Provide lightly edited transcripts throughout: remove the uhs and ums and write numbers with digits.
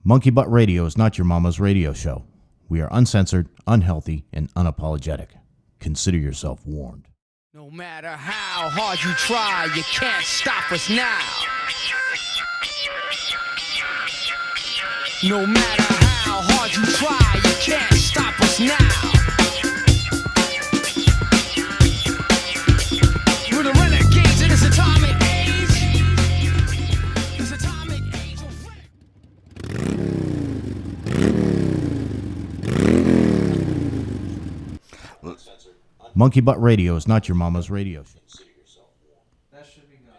Monkey Butt Radio is not your mama's radio show. We are uncensored, unhealthy, and unapologetic. Consider yourself warned. No matter how hard you try, you can't stop us now. No matter how hard you try, you can't stop us now. We're the renegades of this atomic age. This atomic age of... Monkey Butt Radio is not your mama's radio show. That should be gone.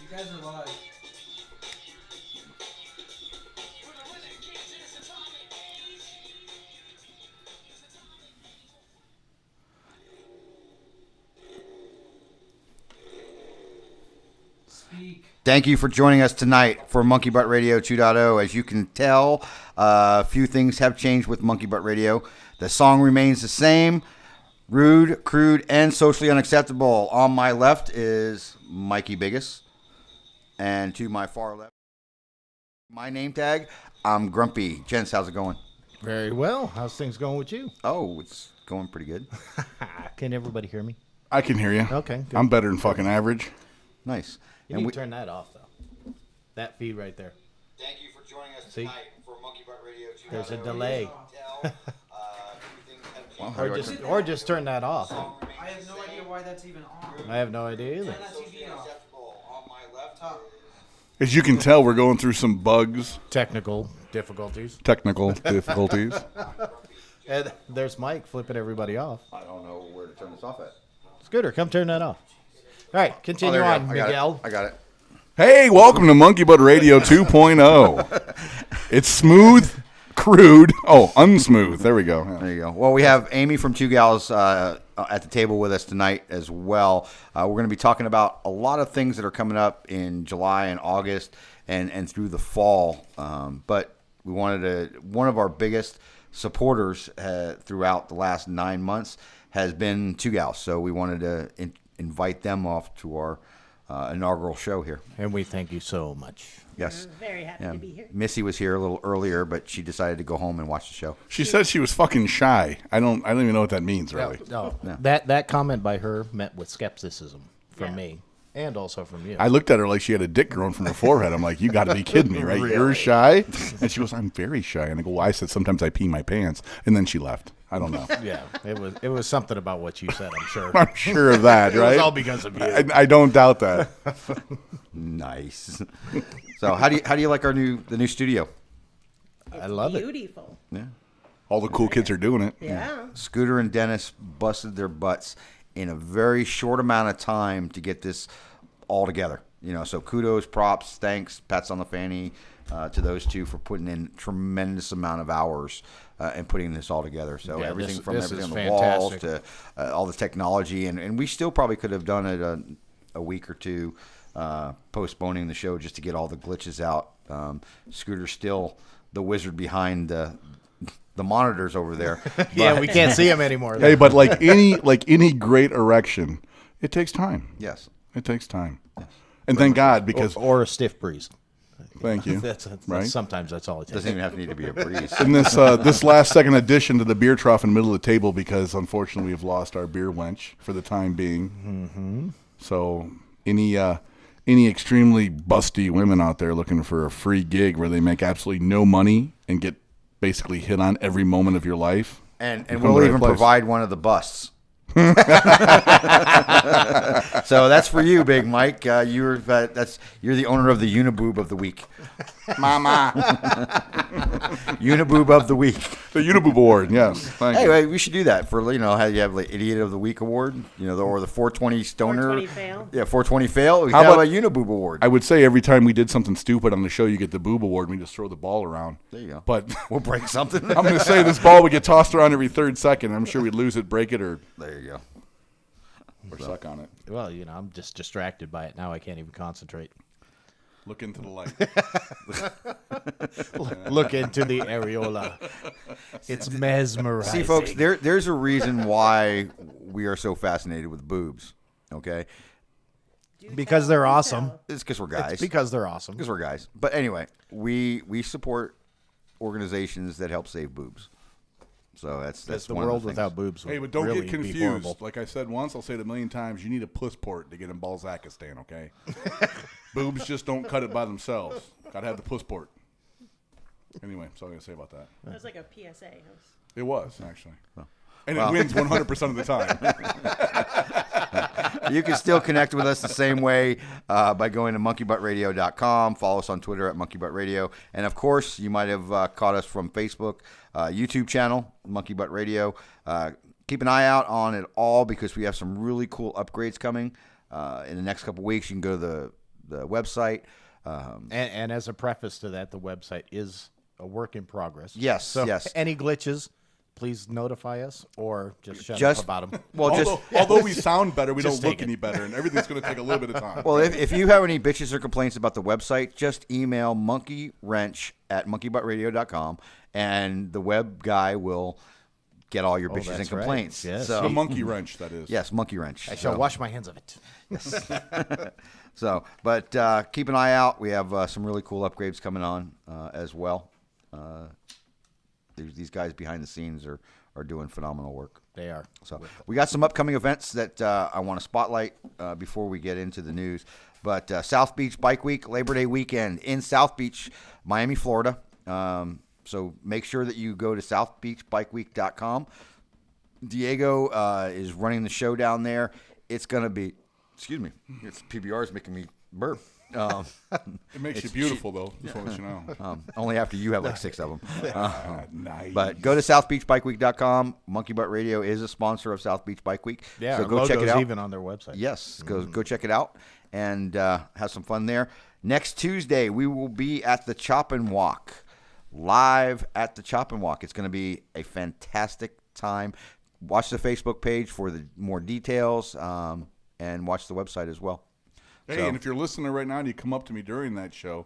You guys are live. Speak. Thank you for joining us tonight for Monkey Butt Radio 2.0. As you can tell, a few things have changed with Monkey Butt Radio. The song remains the same. Rude, crude, and socially unacceptable. On my left is Mikey Biggest. And to my far left, my name tag, I'm Grumpy. Gents, how's it going? Very well. How's things going with you? Oh, it's going pretty good. Can everybody hear me? I can hear you. Okay, good. I'm better than fucking average. Nice. You need to turn that off, though. That feed right there. Thank you for joining us See? tonight for Monkey Butt Radio 2.0. There's a delay. Well, Or just turn that off. I have no idea why that's even on. I have no idea either. Turn that TV off. As you can tell, we're going through some bugs, Technical difficulties. technical difficulties. And there's Mike flipping everybody off. I don't know where to turn this off at. Scooter, come turn that off. All right, continue there you on, go. I got Miguel. it. I got it. Hey, welcome to Monkey Butt Radio 2.0. It's smooth, crude, unsmooth. There we go. There you go. Well, we have Amy from Two Gals at the table with us tonight as well. We're going to be talking about a lot of things that are coming up in July and August and through the fall. But we wanted to, one of our biggest supporters throughout the last 9 months has been Two Gals. So we wanted to invite them off to our inaugural show here. And we thank you so much. Yes. I'm very happy to be here. Missy was here a little earlier, but she decided to go home and watch the show. She said she was fucking shy. I don't even know what that means, really. No, Yeah. that comment by her met with skepticism from me and also from you. I looked at her like she had a dick growing from her forehead. I'm like, you got to be kidding me, right? You're shy? And she goes, I'm very shy. And I go, well, I said sometimes I pee my pants. And then she left. I don't know. Yeah, it was something about what you said, I'm sure. I'm sure of that, It right? was all because of you. I don't doubt that. Nice. So how do you like the new studio? I love it. Beautiful. Yeah. All the cool kids are doing it. Yeah. Scooter and Dennis busted their butts in a very short amount of time to get this all together. So kudos, props, thanks, pats on the fanny to those two for putting in tremendous amount of hours and putting this all together. So Yeah, everything this from is everything on the walls fantastic. to all the technology, and we still probably could have done it a week or two, postponing the show just to get all the glitches out. Scooter's still the wizard behind the monitors over there. Yeah, we can't see him anymore. Hey, but like any great erection, it takes time. Yes. It takes time. And thank God, because or a stiff breeze. thank you. That's Right? Sometimes that's all it takes. Doesn't even have to need to be a breeze. In this last second addition to the beer trough in the middle of the table, because unfortunately we've lost our beer wench for the time being. Mm-hmm. So any extremely busty women out there looking for a free gig where they make absolutely no money and get basically hit on every moment of your life, And come to we'll the right even place. provide one of the busts. So that's for you, Big Mike. You're the owner of the Uniboob of the week. Mama. Uniboob of the week. The Uniboob Award, yes. Thank you. Anyway, we should do that for how you have like Idiot of the Week award, or the 420 Stoner. 420 fail. Yeah, 420 fail. We How have about- a Uniboob award. I would say every time we did something stupid on the show, you get the boob award, and we just throw the ball around. There you go. But We'll break something. I'm going to say this ball would get tossed around every third second. I'm sure we'd lose it, break it, or There you go. suck on it. Well, I'm just distracted by it now. I can't even concentrate. Look into the light. Look into the areola. It's mesmerizing. See, folks, there's a reason why we are so fascinated with boobs. Okay, because they're awesome. it's because we're guys. It's because they're awesome. Because we're guys. But anyway, we support organizations that help save boobs. So that's the one of world the things. without boobs. Hey, would but don't really get be confused. horrible. Like I said once, I'll say it a million times. You need a puss port to get in Balzachistan, okay? Boobs just don't cut it by themselves. Got to have the puss port. Anyway, that's all I'm going to say about that. It was like a PSA. It was, actually. And it wins 100% of the time. You can still connect with us the same way by going to monkeybuttradio.com. Follow us on Twitter at monkeybuttradio. And, of course, you might have caught us from Facebook, YouTube channel, Monkey Butt Radio. Keep an eye out on it all because we have some really cool upgrades coming in the next couple weeks. You can go to the website. And as a preface to that, the website is a work in progress. Yes, So yes. any glitches, please notify us or just shut Just- up about them. Well, Although we sound better, we don't Just look take it. any better, and everything's going to take a little bit of time. Well, if you have any bitches or complaints about the website, just email monkeywrench@monkeybuttradio.com, and the web guy will get all your bitches and that's right. complaints. Yes. So, the monkey wrench, that is. yes, Monkey Wrench. I shall wash my hands of it. So, but keep an eye out. We have some really cool upgrades coming on as well. These guys behind the scenes are doing phenomenal work. They are. So we got some upcoming events that I want to spotlight before we get into the news. But South Beach Bike Week, Labor Day weekend in South Beach, Miami, Florida. So make sure that you go to southbeachbikeweek.com. Diego is running the show down there. It's going to be, excuse me, it's PBR is making me burp. It makes you beautiful, though. Just want to let you know. Only after you have like 6 of them. Nice. But go to southbeachbikeweek.com. Monkey Butt Radio is a sponsor of South Beach Bike Week. Yeah, so our go check it logo's out. even on their website. Yes, go check it out and have some fun there. Next Tuesday, we will be at the Chop and Walk, live at the Chop and Walk. It's going to be a fantastic time. Watch the Facebook page for the more details and watch the website as well. Hey, So- and if you're listening right now and you come up to me during that show,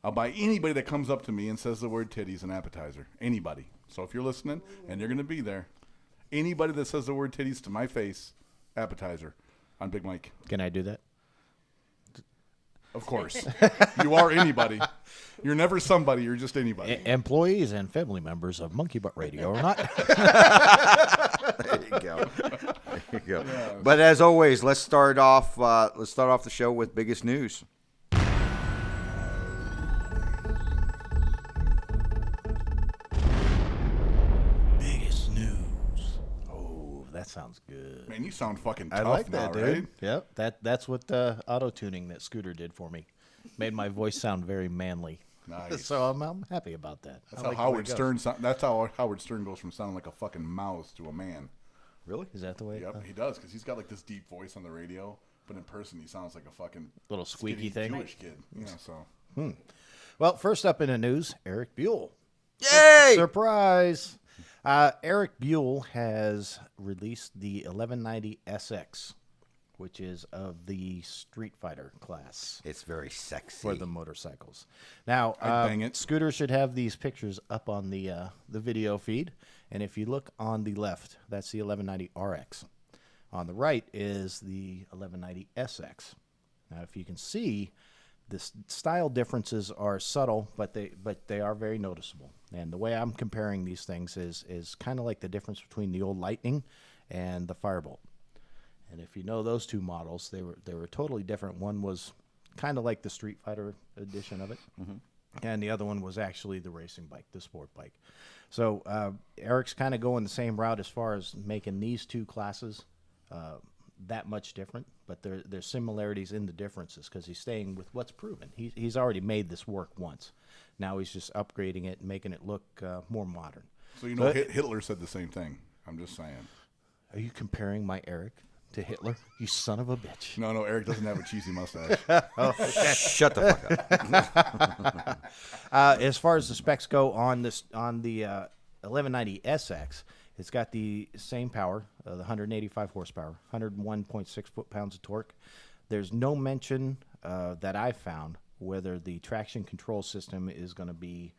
I'll buy anybody that comes up to me and says the word titties an appetizer. Anybody. So if you're listening and you're going to be there, anybody that says the word titties to my face, appetizer on Big Mike. Can I do that? Of course. You are anybody. You're never somebody. You're just anybody. Employees and family members of Monkey Butt Radio are not. There you go. There you go. But as always, let's start off the show with biggest news. Biggest news. Oh, that sounds good. Man, you sound fucking tough I like now, that, dude. right? Yep, that's what auto tuning that Scooter did for me. Made my voice sound very manly. Nice. So I'm happy about that. That's I how like the way Howard it goes. Stern. That's how Howard Stern goes from sounding like a fucking mouse to a man. Really? Is that the way? Yep, he does because he's got like this deep voice on the radio, but in person he sounds like a fucking Little squeaky skinny thing. Jewish kid. Yeah, so Well, first up in the news, Eric Buell. Yay! Surprise! Eric Buell has released the 1190 SX, which is of the Street Fighter class It's very sexy. for the motorcycles. Now, bang it. Scooter should have these pictures up on the video feed, and if you look on the left, that's the 1190 RX. On the right is the 1190 SX. Now, if you can see, the style differences are subtle, but they are very noticeable. And the way I'm comparing these things is kind of like the difference between the old Lightning and the Firebolt. And if you know those two models, they were totally different. One was kind of like the Street Fighter edition of it, and the other one was actually the racing bike, the sport bike. So Eric's kind of going the same route as far as making these two classes that much different, but there's similarities in the differences because he's staying with what's proven. He's already made this work once. Now he's just upgrading it and making it look more modern. you know Hitler said the same thing. I'm just saying. Are you comparing my Eric to Hitler? You son of a bitch. No, Eric doesn't have a cheesy mustache. Shut the fuck up. As far as the specs go on the 1190 SX, it's got the same power, the 185 horsepower, 101.6 foot-pounds of torque. There's no mention that I found whether the traction control system is going to be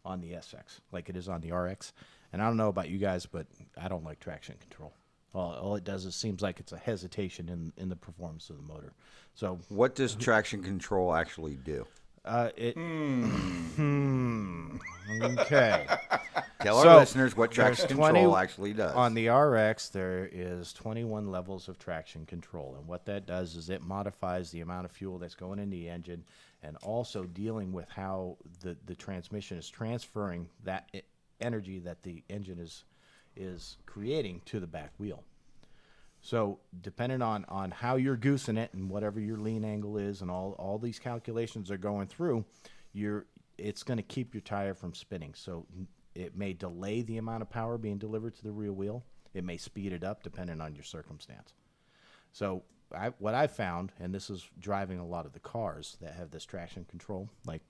on the SX like it is on the RX. And I don't know about you guys, but I don't like traction control. All it does is seems like it's a hesitation in the performance of the motor. So What does traction control actually do? Okay. Tell So, our listeners what there's traction 20 control actually does. On the RX, there is 21 levels of traction control. And what that does is it modifies the amount of fuel that's going in the engine and also dealing with how the transmission is transferring that energy that the engine is creating to the back wheel. So depending on how you're goosing it and whatever your lean angle is and all these calculations are going through, it's going to keep your tire from spinning. So it may delay the amount of power being delivered to the rear wheel. It may speed it up depending on your circumstance. So what I found, and this is driving a lot of the cars that have this traction control, like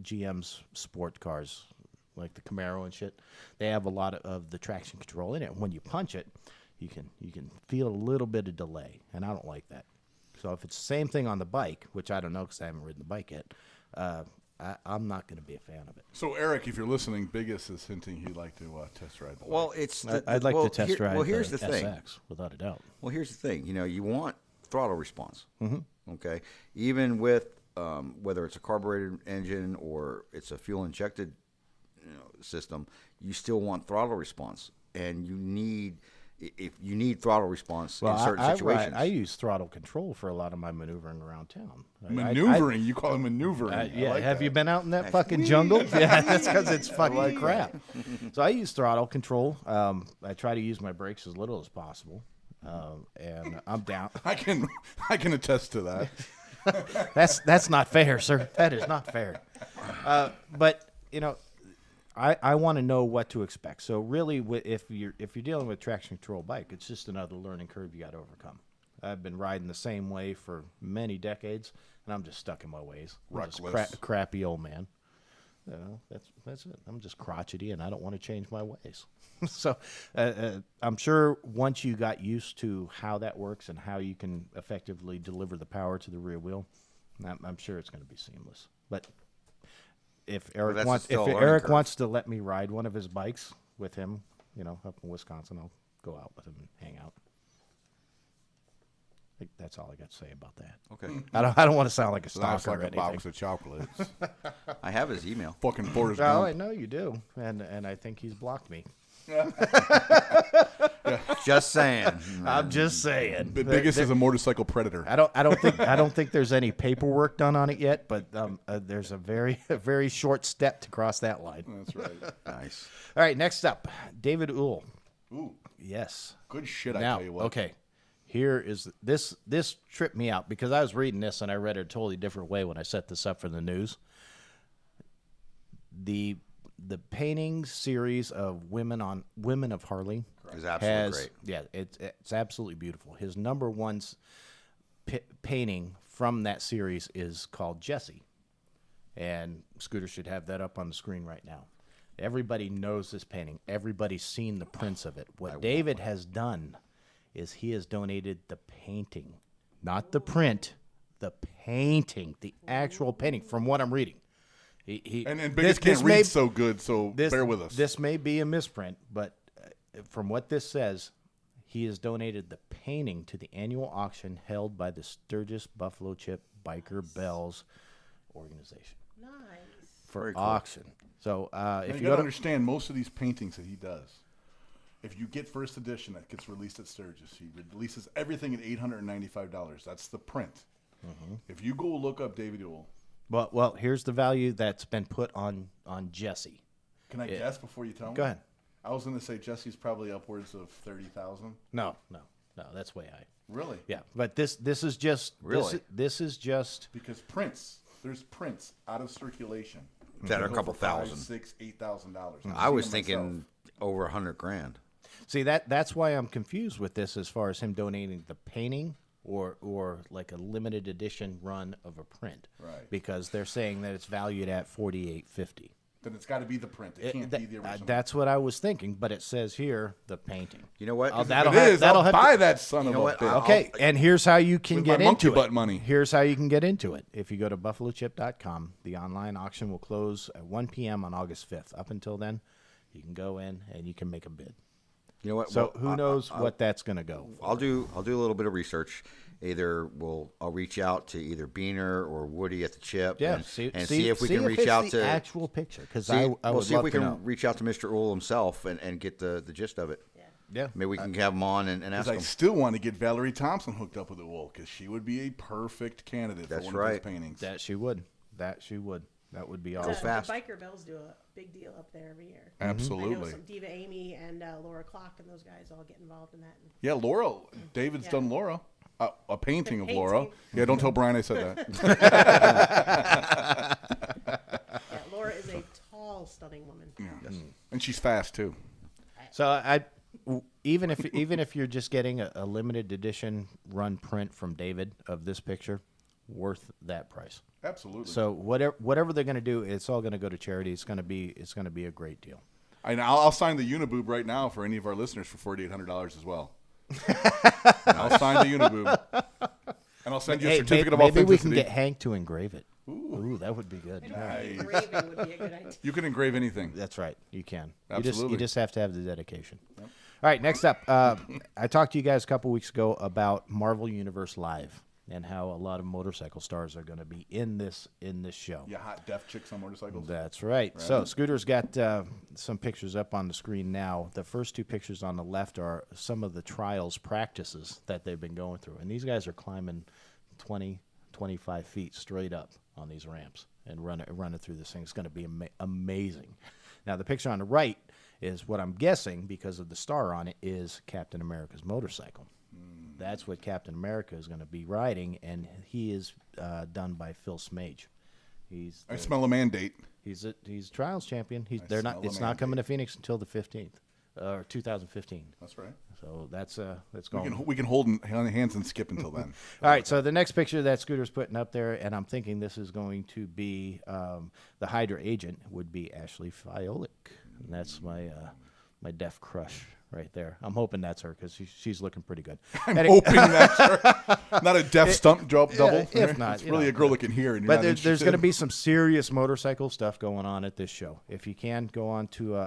GM's sport cars, like the Camaro and shit, they have a lot of the traction control in it. When you punch it, you can feel a little bit of delay, and I don't like that. So if it's the same thing on the bike, which I don't know because I haven't ridden the bike yet, I'm not going to be a fan of it. So, Eric, if you're listening, Biggest is hinting he'd like to test ride the bike. Well, it's. I'd like to test drive Well, here's the the thing. SX, without a doubt. Well, here's the thing. You want throttle response. Mm-hmm. Okay, even with whether it's a carbureted engine or it's a fuel injected system, you still want throttle response, and you need throttle response in certain situations. I use throttle control for a lot of my maneuvering around town. Maneuvering? You call it maneuvering. Yeah, I like have that. you been out in that fucking jungle? Yeah, that's because it's fucking crap. So I use throttle control. I try to use my brakes as little as possible, and I'm down. I can attest to that. That's not fair, sir. That is not fair. But I want to know what to expect. So really, if you're dealing with a traction control bike, it's just another learning curve you got to overcome. I've been riding the same way for many decades, and I'm just stuck in my ways. I'm just Reckless. crappy old man. That's it. I'm just crotchety, and I don't want to change my ways. So I'm sure once you got used to how that works and how you can effectively deliver the power to the rear wheel, I'm sure it's going to be seamless. But if Eric wants to let me ride one of his bikes with him, up in Wisconsin, I'll go out with him and hang out. I think that's all I got to say about that. Okay, I don't want to sound like a Sounds stalker like or a anything. box of chocolates. I have his email. Fucking Forrest Oh, I Gump. know you do, and I think he's blocked me. Just saying. I'm just saying. The Biggest is a motorcycle predator. I don't think there's any paperwork done on it yet, but there's a very short step to cross that line. That's right. Nice. All right, next up, David Uhl. Ooh, Yes. good shit, I Now, tell you what. okay, here is this tripped me out because I was reading this and I read it a totally different way when I set this up for the news. The painting series of Women of Harley Is absolutely great. Yeah, it's absolutely beautiful. His number one painting from that series is called Jessie, and Scooter should have that up on the screen right now. Everybody knows this painting. Everybody's seen the prints of it. What David has done is he has donated the painting, not the print, the painting, the actual painting. From what I'm reading, And Biggest can't read so good, so bear with us. This may be a misprint, but from what this says, he has donated the painting to the annual auction held by the Sturgis Buffalo Chip Biker Bells organization. Nice. For Very cool. auction. So if you you gotta go to, understand, most of these paintings that he does, if you get first edition that gets released at Sturgis, he releases everything at $895. That's the print. If you go look up David Uhl, well, here's the value that's been put on Jesse. can I guess before you tell me? Go ahead. I was going to say Jesse's probably upwards of 30,000. No, that's way high. Really? Yeah, but this is just Really? This is just Because there's prints out of circulation That are a go couple for thousand. $5,000, $6,000, $8,000. I was thinking over $100,000. see that's why I'm confused with this as far as him donating the painting or like a limited edition run of a print. Right. Because they're saying that it's valued at $48.50. then it's got to be the print. It can't be the original. That's what I was thinking, but it says here the painting. You know what? Oh, If that'll it have, is, that'll I'll have buy to, that son You of know a what? bitch. Okay, and here's how you can With get my monkey into butt it. money. Here's how you can get into it. If you go to buffalochip.com, the online auction will close at 1 p.m. on August 5th. Up until then, you can go in and you can make a bid. You know what? So Well, who knows what that's going to go for. I'll do a little bit of research. I'll reach out to either Beaner or Woody at the Chip. Yeah, and see if we can reach it's out the to actual picture because see, I we'll would see if love we to can know. reach out to Mr. Uhl himself and get the gist of it. Yeah, Maybe we can have him on and ask I him. still want to get Valerie Thompson hooked up with the wool because she would be a perfect candidate That's for one right. of his paintings. that she would. That she would. That would be Go awesome. fast. The Biker Bells do a big deal up there every year. Mm-hmm. I know Absolutely. some Diva Amy and Laura Clock and those guys all get involved in that. Yeah, Laura. David's Yeah. done Laura. A painting of painting. Laura. Yeah, don't tell Brian I said that. Yeah, Laura is a tall, stunning woman. And she's fast too. So even if you're just getting a limited edition run print from David of this picture, worth that price. Absolutely. So whatever they're going to do, it's all going to go to charity. It's going to be a great deal. And I'll sign the Uniboob right now for any of our listeners for $4,800 as well. I'll sign the Uniboob. And I'll send you a Hey, certificate of maybe we authenticity. can get Hank to engrave it. Ooh, that would be good. Engraving would be a good idea. You can engrave anything. That's right. You can. Absolutely. You just have to have the dedication. All right. Next up, I talked to you guys a couple weeks ago about Marvel Universe Live and how a lot of motorcycle stars are going to be in this show. Yeah, hot deaf chicks on motorcycles. That's right. So Scooter's got some pictures up on the screen now. The first two pictures on the left are some of the trials practices that they've been going through. And these guys are climbing 20, 25 feet straight up on these ramps and running through this thing. It's going to be amazing. Now, the picture on the right is what I'm guessing, because of the star on it, is Captain America's motorcycle. That's what Captain America is going to be riding, and he is done by Phil Smage. I smell a mandate. He's trials champion. They're smell not. the It's not coming to mandate. Phoenix until the 15th, or 2015. That's right. So that's going. We can hold hands and skip until then. All right. So the next picture that Scooter's putting up there, and I'm thinking this is going to be the Hydra agent would be Ashley Fiolik, and that's my deaf crush right there. I'm hoping that's her because she's looking pretty good. I'm hoping that's her. Not a deaf stump double. if not, it's you really know. a girl that can hear. And you're But not there's interested. going to be some serious motorcycle stuff going on at this show. If you can, go on to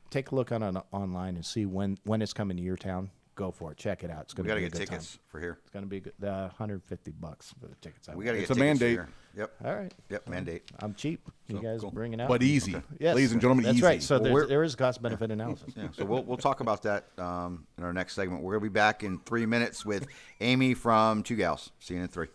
take a look on it online and see when it's coming to your town. Go for it. Check it out. It's going We to got be to a get good tickets time. for here. It's going to be good. $150 for the tickets. We got to get It's a tickets mandate. for here. Yep. All right. Yep. Mandate. I'm cheap. You guys cool. bring it out. But easy. Yes. Ladies and gentlemen, That's easy. right. So Well, there is cost benefit analysis. Yeah, so we'll talk about that in our next segment. We're gonna be back in 3 minutes with Amy from Two Gals. See you in 3.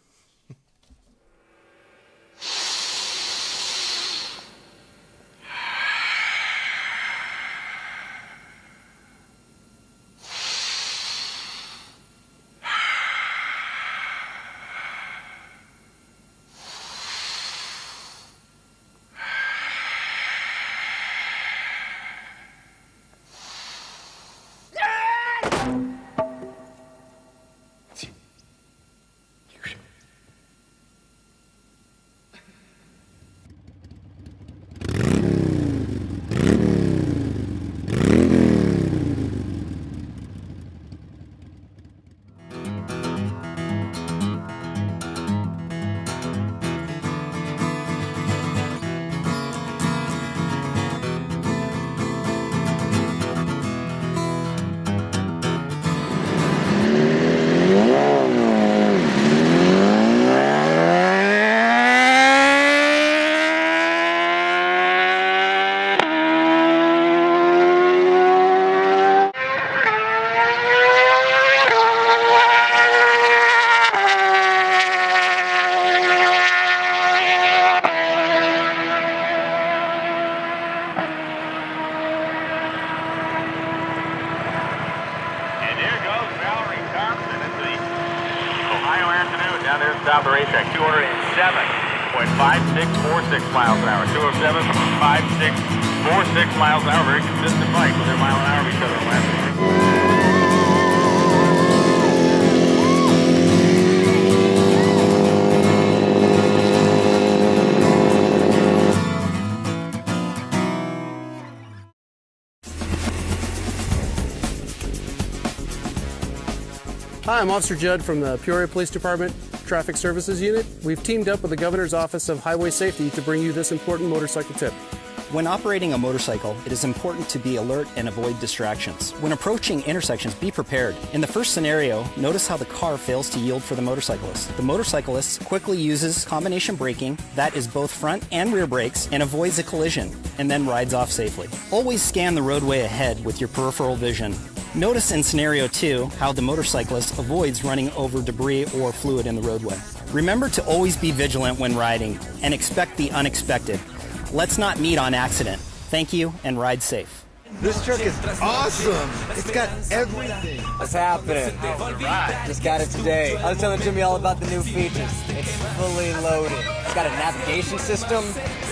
And there goes Valerie Thompson at the Ohio Afternoon down there at the top of the racetrack. 207.5646 miles an hour. 207.5646 miles an hour. Very consistent bike with their mile an hour of each other last week. Hi, I'm Officer Judd from the Peoria Police Department Traffic Services Unit. We've teamed up with the Governor's Office of Highway Safety to bring you this important motorcycle tip. When operating a motorcycle, it is important to be alert and avoid distractions. When approaching intersections, be prepared. In the first scenario, notice how the car fails to yield for the motorcyclist. The motorcyclist quickly uses combination braking, that is both front and rear brakes, and avoids a collision, and then rides off safely. Always scan the roadway ahead with your peripheral vision. Notice in scenario 2 how the motorcyclist avoids running over debris or fluid in the roadway. Remember to always be vigilant when riding and expect the unexpected. Let's not meet on accident. Thank you and ride safe. This truck is awesome. It's got everything. What's happening? Just got it today. I was telling Jimmy all about the new features. It's fully loaded. It's got a navigation system,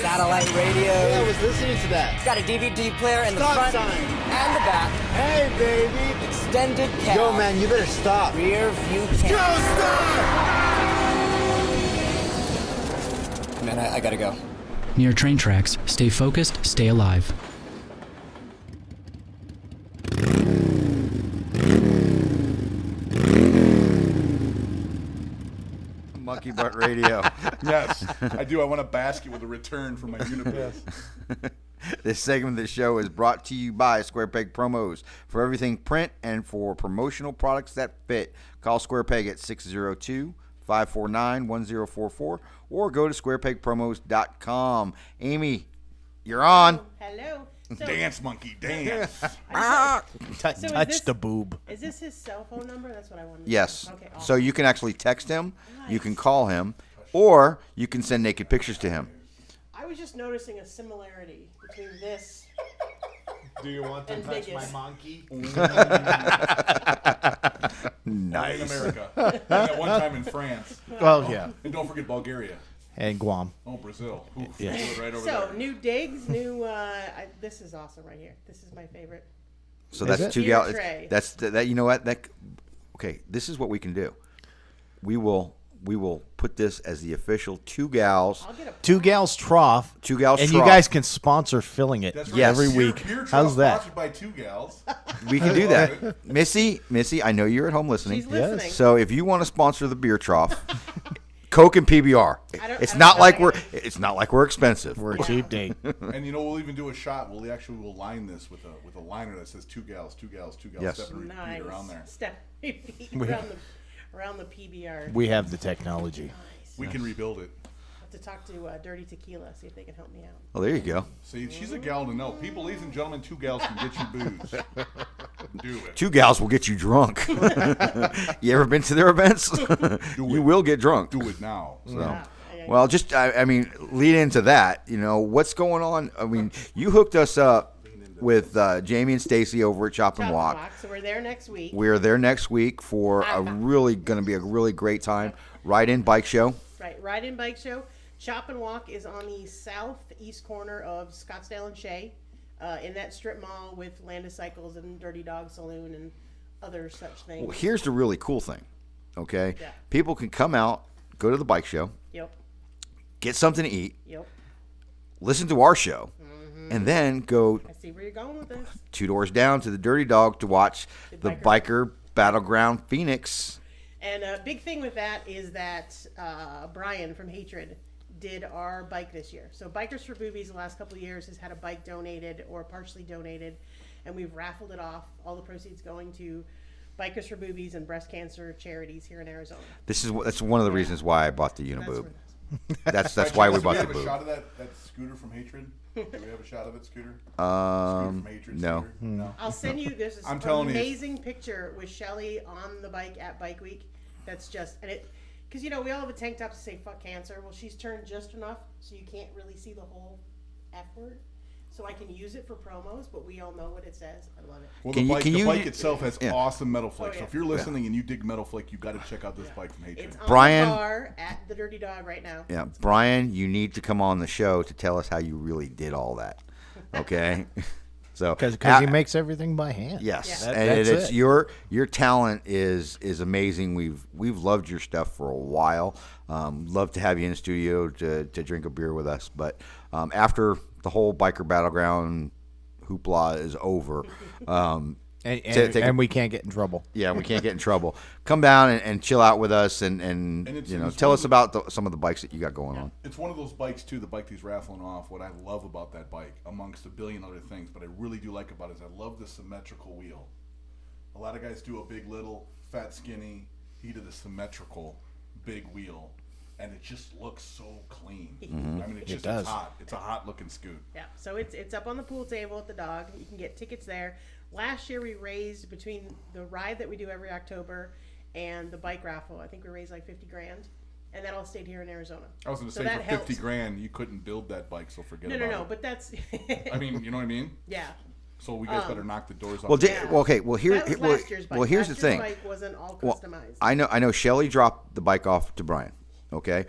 satellite radio. Yeah, I was listening to that. It's got a DVD player in the front sign. And the back. Hey, baby. Extended cab. Yo, man, you better stop. Rear view camera. Man, I gotta go. Near train tracks, stay focused, stay alive. Monkey Butt Radio. Yes, I do. I want a basket with a return for my Unibus. This segment of the show is brought to you by Square Peg Promos. For everything print and for promotional products that fit, call Square Peg at 602-549-1044 or go to squarepegpromos.com. Amy, you're on. Hello. So, Dance, monkey, dance. Touch the boob. Is this his cell phone number? That's what I wanted to Yes. know. Okay, awesome. So you can actually text him, you can call him, or you can send naked pictures to him. I was just noticing a similarity between this Do you want and Vegas. monkey? Nice. In America. And at one time in France. Well, yeah. And don't forget Bulgaria. And Guam. Oh, Brazil. Oof, Yeah. right over So, there. new digs, new, this is awesome right here. This is my favorite. So Is that's it? 2 Beer gallons. tray. That's that. You know what? That. Okay. This is what we can do. We will put this as the official 2 gals. I'll get a 2 gals trough. 2 gals. And trough. you guys can sponsor filling it That's right. Yes. every Beer- week. beer How's trough that? Sponsored by 2 gals. We can do that. Missy, I know you're at home listening. She's listening. Yes. So if you want to sponsor the beer trough, Coke and PBR. It's I not don't like know. it's not like we're expensive. We're a cheap date. And we'll even do a shot. We'll line this with a liner that says 2 gals, 2 gals, 2 gals. Yes. Step and repeat nice. around there. Step around the PBR. We have the technology. We can rebuild it. Have to talk to Dirty Tequila, see if they can help me out. Oh, there you go. See, she's a gal to know. People, ladies and gentlemen, 2 gals can get you booze. Do it. 2 gals will get you drunk. You ever been to their events? You will get drunk. Do it now. So, Yeah. well, just I mean, lead into that. What's going on? I mean, you hooked us up with Jamie and Stacy over at Chop and Walk. So we're there next week. We're there next week for going to be a really great time. Ride-in bike show. Right, Ride-In Bike Show. Chop and Walk is on the southeast corner of Scottsdale and Shea, in that strip mall with Landis Cycles and Dirty Dog Saloon and other such things. Well, here's the really cool thing. Okay, Yeah. people can come out, go to the bike show, Yep, get something to eat, yep. listen to our show, and then go I see where you're going with this. 2 doors down to the Dirty Dog to watch the Biker Battleground Phoenix. And a big thing with that is that Brian from Hatred did our bike this year. So Bikers for Boobies the last couple of years has had a bike donated or partially donated, and we've raffled it off. All the proceeds going to Bikers for Boobies and breast cancer charities here in Arizona. That's one of the reasons why I bought the Uniboob. That's That's why we bought Do the we have a boob. shot of that Scooter from Hatred? Do we have a shot of it, Scooter? Um, Scooter from Hatred, no. Scooter? No. I'll send you. There's this I'm telling you. amazing picture with Shelly on the bike at Bike Week. That's just because we all have a tank top to say "fuck cancer." Well, she's turned just enough so you can't really see the whole F word. So I can use it for promos, but we all know what it says. I love it. Well, Can the you- bike itself has Yeah. awesome metal flake. Oh, So yeah. if you're listening and you dig metal flake, you got to check out this bike from Hatred. It's on Brian- the bar at the Dirty Dog right now. Yeah, Brian, you need to come on the show to tell us how you really did all that. Okay, so Because he makes everything by hand. yes, Yeah. and That's it's it. your talent is amazing. We've loved your stuff for a while. Love to have you in the studio to drink a beer with us. But after the whole Biker Battleground hoopla is over, And we can't get in trouble. Yeah, we can't get in trouble. Come down and chill out with us and it's- you know, it's tell one us of the- about some of the bikes that you got going on. It's one of those bikes too, the bike he's raffling off. What I love about that bike, amongst a billion other things, but I really do like about it is I love the symmetrical wheel. A lot of guys do a big, little, fat, skinny. He did a symmetrical, big wheel, and it just looks so clean. I mean, it's does. It's hot. It's a hot looking scoot. Yeah, so it's up on the pool table at the Dog. You can get tickets there. Last year we raised, between the ride that we do every October and the bike raffle, I think we raised like 50 grand, and that all stayed here in Arizona. I was going to So say that for 50 helps. grand, you couldn't build that bike, so forget No, about no, it. but that's I mean, you know what I mean? yeah. So we guys better knock the doors off. Well, Yeah. okay. Well, here. That was Well, last year's bike. well, here's Last the year's thing. bike wasn't all Well, customized. I know Shelly dropped the bike off to Brian. Okay,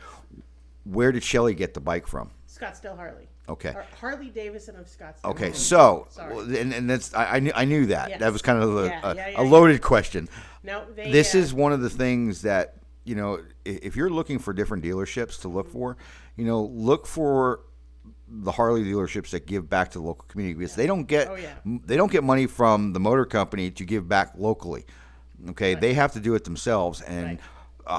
where did Shelly get the bike from? Scottsdale Harley. Okay. Or Harley Davidson of Scottsdale. Okay, Harley. so Sorry. and that's I knew that. Yes. That was kind of Yeah, a loaded question. No, they, This is one of the things that, you know, if you're looking for different dealerships to look for, you know, look for the Harley dealerships that give back to the local community, because they don't get Oh, yeah. they don't get money from the motor company to give back locally. Okay, they have to do it themselves, and Right.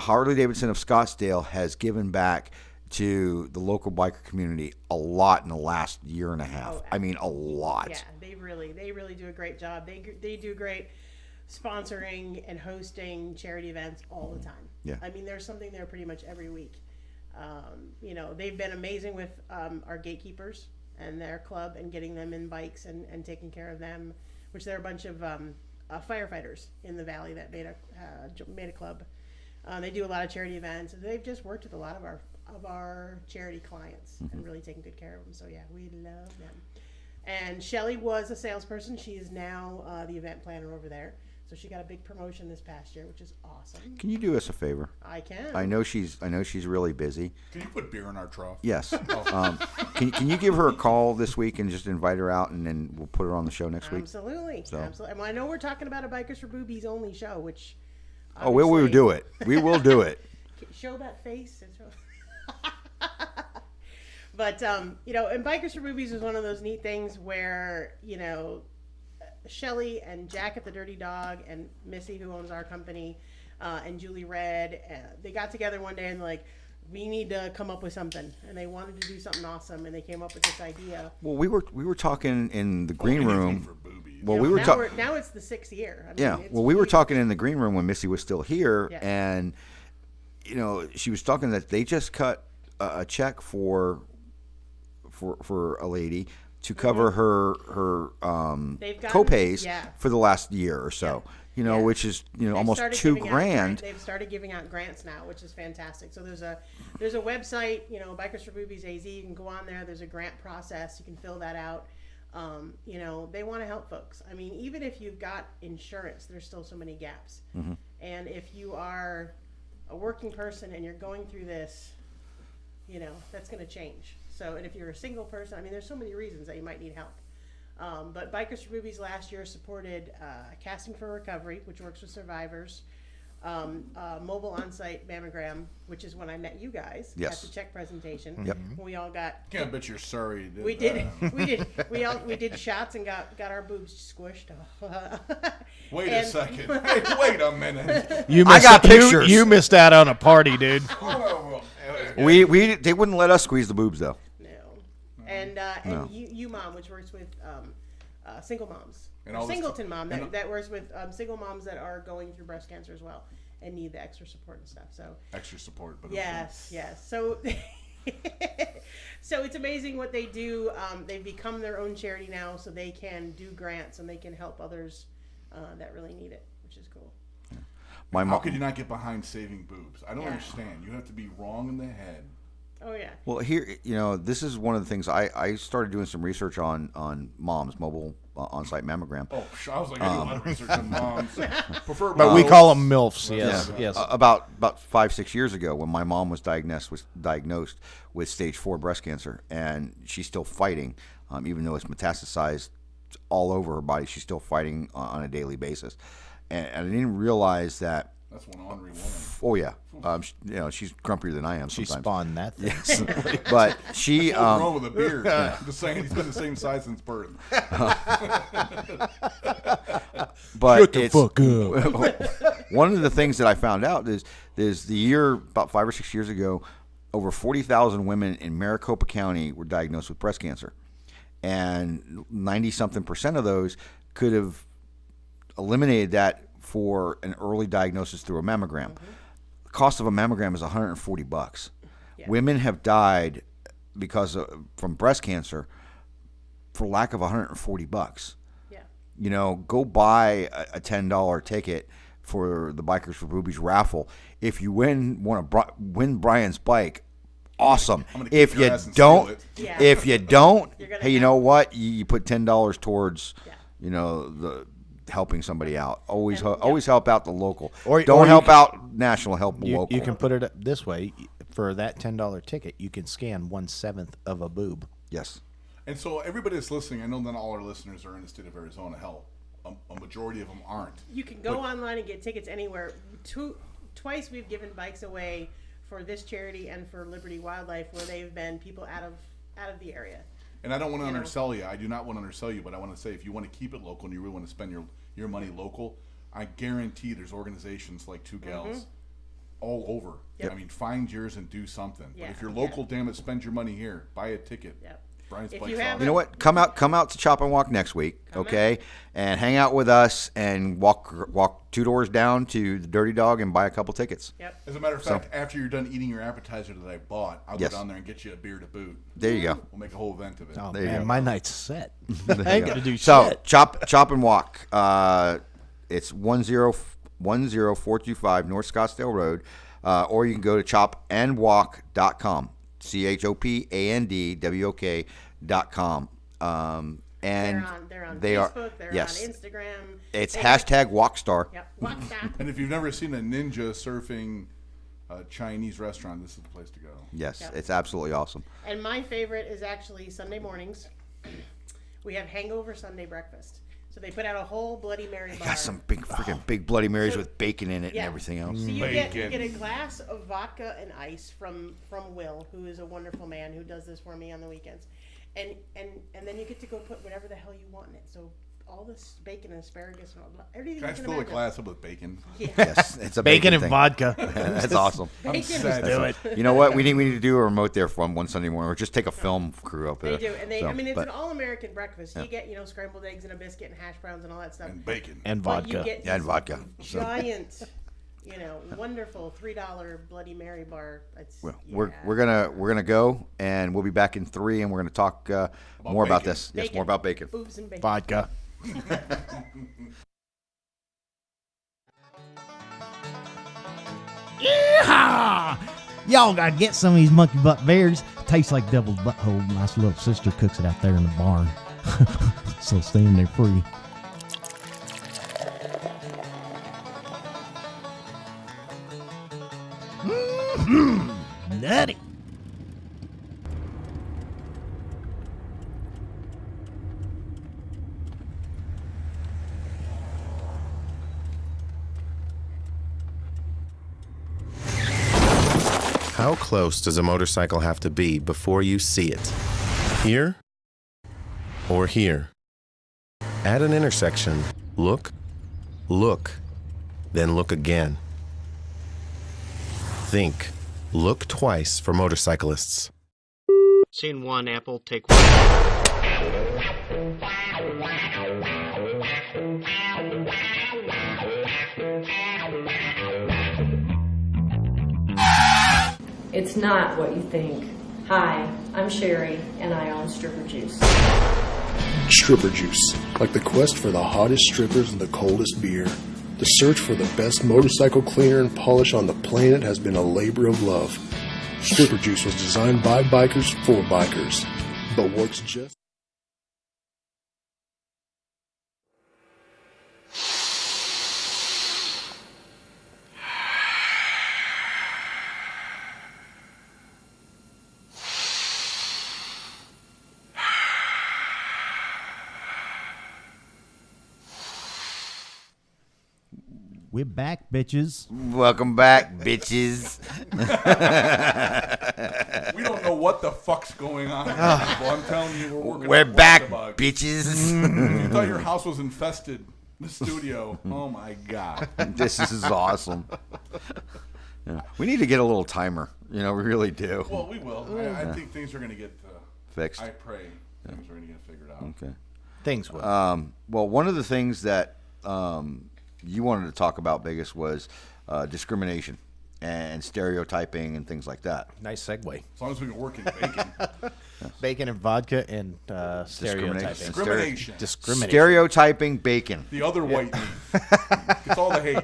Harley Davidson of Scottsdale has given back to the local biker community a lot in the last year and a half. Oh, I mean, a lot. Yeah, they really do a great job. They do great sponsoring and hosting charity events all the time. Yeah. I mean, there's something there pretty much every week. You know, they've been amazing with our gatekeepers and their club and getting them in bikes and taking care of them, which they're a bunch of firefighters in the valley that made a club. They do a lot of charity events. They've just worked with a lot of our charity clients and really taken good care of them. So yeah, we love them. And Shelly was a salesperson. She is now the event planner over there. So she got a big promotion this past year, which is awesome. Can you do us a favor? I can. I know she's really busy. Can you put beer in our trough? Yes. Can you give her a call this week and just invite her out, and then we'll put her on the show next week? Absolutely. So- Absolutely. Well, I know we're talking about a Bikers for Boobies only show, which Oh, we will obviously- do it. We will do it. Show that face. But you know, and Bikers for Boobies is one of those neat things where, you know, Shelly and Jack at the Dirty Dog and Missy, who owns our company, and Julie Red, they got together one day and like, we need to come up with something, and they wanted to do something awesome, and they came up with this idea. Well, we were talking in the green room. For boobies. Well, You we know, were now talking. now it's the 6th year. I mean, Yeah. it's Well, we were huge. talking in the green room when Missy was still here, Yeah. and you know, she was talking that they just cut a check for a lady to cover her They've gotten- copays yeah. for the last year or so. You know, Yeah. which is, you know, They've almost started $2 giving out grand. They've started giving out grants now, which is fantastic. So there's a website, you know, Bikers for Boobies AZ. You can go on there. There's a grant process. You can fill that out. You know, they want to help folks. I mean, even if you've got insurance, there's still so many gaps. Mm-hmm. And if you are a working person and you're going through this, you know, that's going to change. So, and if you're a single person, I mean, there's so many reasons that you might need help. But Bikers for Boobies last year supported Casting for Recovery, which works with survivors, mobile on-site mammogram, which is when I met you guys Yes. at the check presentation. Yep. We all got. Can't bet you're sorry you did We that. did. We did shots and got our boobs squished. Wait a And- second. Hey, wait a minute. You I got you- pictures. You missed out on a party, dude. They wouldn't let us squeeze the boobs though. No. And No. you mom, which works with single moms. And all this Singleton co- mom and- that works with single moms that are going through breast cancer as well and need the extra support and stuff. So Extra support, but yes. So so it's amazing what they do. They've become their own charity now, so they can do grants and they can help others that really need it, which is cool. My How mom. could you not get behind saving boobs? I don't Yeah. understand. You have to be wrong in the head. Oh yeah. Well, here, you know, this is one of the things I started doing some research on moms, mobile on-site mammogram. Oh, I was like, I do a lot of research on moms. Prefer But we moms. call them MILFs. Yes. Yeah. Yes. About 5-6 years ago, when my mom was diagnosed with stage 4 breast cancer, and she's still fighting, even though it's metastasized all over her body. She's still fighting on a daily basis, and I didn't realize that That's one ornery woman. Oh yeah, she's grumpier than I am. She sometimes. spawned that thing. Yes. But she. What's wrong with a beard? Just saying, he's been the same size since birth. But Shut the fuck up. One of the things that I found out is the year about 5 or 6 years ago, over 40,000 women in Maricopa County were diagnosed with breast cancer, and 90-something% of those could have eliminated that for an early diagnosis through a mammogram. The cost of a mammogram is $140. Yeah. Women have died from breast cancer for lack of $140. Yeah. Go buy a $10 ticket for the Bikers for Boobies raffle. If you win Brian's bike, awesome. If you don't, Yeah. hey, you know what? You put $10 towards, the helping somebody out. Always help out the local. Don't help out national. Help local. You can put it this way: for that $10 ticket, you can scan 1/7 of a boob. Yes. And so everybody that's listening, I know that all our listeners are in the state of Arizona. Hell, a majority of them aren't. You can go online and get tickets anywhere. Twice we've given bikes away for this charity and for Liberty Wildlife, where they've been people out of the area. And I don't want to undersell you. I do not want to undersell you, but I want to say if you want to keep it local and you really want to spend your money local, I guarantee there's organizations like Two Gals all over. Yep. I mean, find yours and do something. Yeah. But if you're local, damn it, spend your money here. Buy a ticket. Yep. Brian's If Bike's you awesome. have You know what? Come out to Chop and Walk next week, okay? And hang out with us and walk 2 doors down to the Dirty Dog and buy a couple tickets. Yep. As a matter of fact, after you're done eating your appetizer that I bought, I'll Yes. go down there and get you a beer to boot. There you go. We'll make a whole event of it. Oh There you man, go. my night's set. There I you ain't go. gonna do So shit. chop and walk. It's 10425 North Scottsdale Road, or you can go to chopandwalk.com. CHOPANDWOK.com. And They're on they Facebook. They're yes. on Instagram. It's They hashtag Walkstar. Yep. Walkstar. And if you've never seen a ninja surfing Chinese restaurant, this is the place to go. Yes, Yep. it's absolutely awesome. And my favorite is actually Sunday mornings. We have Hangover Sunday breakfast. So they put out a whole Bloody Mary bar. Got some big Bloody Marys with bacon in it Yeah. and everything else. So you get a glass of vodka and ice from Will, who is a wonderful man who does this for me on the weekends, and then you get to go put whatever the hell you want in it. So all this bacon and asparagus and all everything. Can I you can fill a imagine. glass up with bacon? Yeah. Yes, it's a Bacon and thing. vodka. That's awesome. I'm sad. Do it. You know what? We need to do a remote there from one Sunday morning, or just take a film crew up there. They do, and So, I mean, it's but- an all-American breakfast. You get, scrambled eggs and a biscuit and hash browns and all that stuff. And bacon. And But you vodka. get Yeah, and these vodka. So- giant, wonderful $3 Bloody Mary bar. It's, Well, yeah. we're gonna go, and we'll be back in 3, and we're gonna talk more about bacon. this. Yes, more about bacon. Boobs and bacon. Vodka. Yeehaw! Y'all gotta get some of these monkey butt bears. Tastes like devil's butthole. My little sister cooks it out there in the barn. So stay in there free. Nutty. How close does a motorcycle have to be before you see it? Here or here? At an intersection, look, then look again. Think. Look twice for motorcyclists. Scene 1, Apple, take 1. It's not what you think. Hi, I'm Sherry, and I own Stripper Juice. Stripper Juice, like the quest for the hottest strippers and the coldest beer. The search for the best motorcycle cleaner and polish on the planet has been a labor of love. Stripper Juice was designed by bikers for bikers, but works just... We're back, bitches. Welcome back, bitches. We don't know what the fuck's going on. Well, I'm telling you, we're We're on back, Wonderbug. bitches. If you thought your house was infested, the studio. Oh my god. This is awesome. Yeah. We need to get a little timer. We really do. Well, we will. I think things are going to get fixed. I pray things are going to get figured out. Okay. Things will. Well, one of the things that you wanted to talk about, Biggest, was discrimination and stereotyping and things like that. Nice segue. As long as we can work in bacon. Bacon and vodka and stereotyping. Discrimination. Stereotyping bacon. The other white meat. It's all the hate.